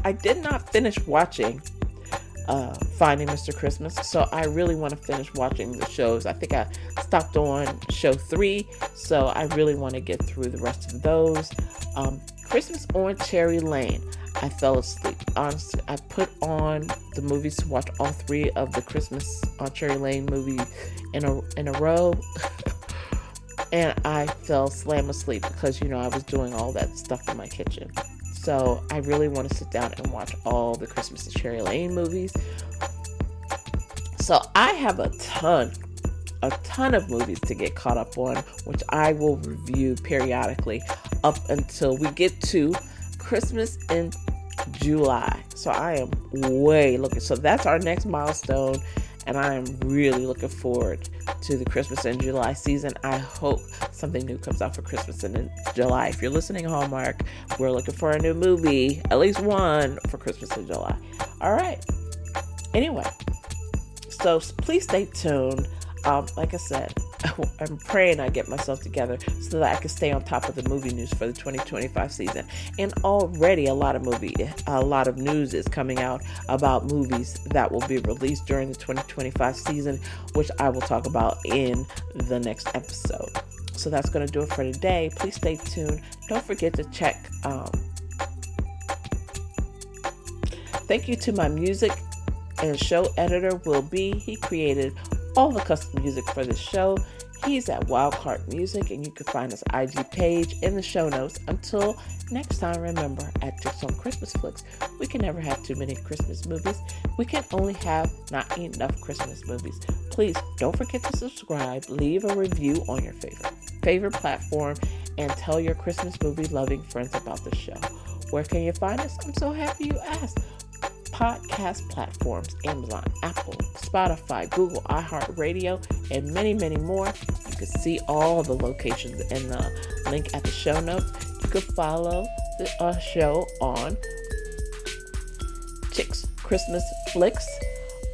Speaker 1: I did not finish watching Finding Mr. Christmas, so I really want to finish watching the shows. I think I stopped on show 3, so I really want to get through the rest of those. Christmas on Cherry Lane, I fell asleep. Honestly, I put on the movies to watch all 3 of the Christmas on Cherry Lane movies in a row, and I fell slam asleep because I was doing all that stuff in my kitchen. So I really want to sit down and watch all the Christmas in Cherry Lane movies. So I have a ton of movies to get caught up on, which I will review periodically up until we get to Christmas in July. So I am way looking. So that's our next milestone, and I am really looking forward to the Christmas in July season. I hope something new comes out for Christmas in July. If you're listening, Hallmark, we're looking for a new movie, at least one for Christmas in July. All right. Anyway, so please stay tuned. Like I said, I'm praying I get myself together so that I can stay on top of the movie news for the 2025 season. And already a lot of news is coming out about movies that will be released during the 2025 season, which I will talk about in the next episode. So that's going to do it for today. Please stay tuned. Don't forget to check. Thank you to my music and show editor, Will B. He created all the custom music for this show. He's at Wildcard Music, and you can find his IG page in the show notes. Until next time, remember, at Chicks on Christmas Flicks, we can never have too many Christmas movies. We can only have not enough Christmas movies. Please don't forget to subscribe, leave a review on your favorite platform, and tell your Christmas movie loving friends about the show. Where can you find us? I'm so happy you asked. Podcast platforms: Amazon, Apple, Spotify, Google, iHeartRadio, and many, many more. You can see all the locations in the link at the show notes. You can follow the show on Chicks Christmas Flicks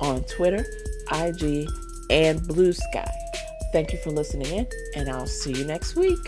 Speaker 1: on Twitter, IG, and Blue Sky. Thank you for listening in, and I'll see you next week.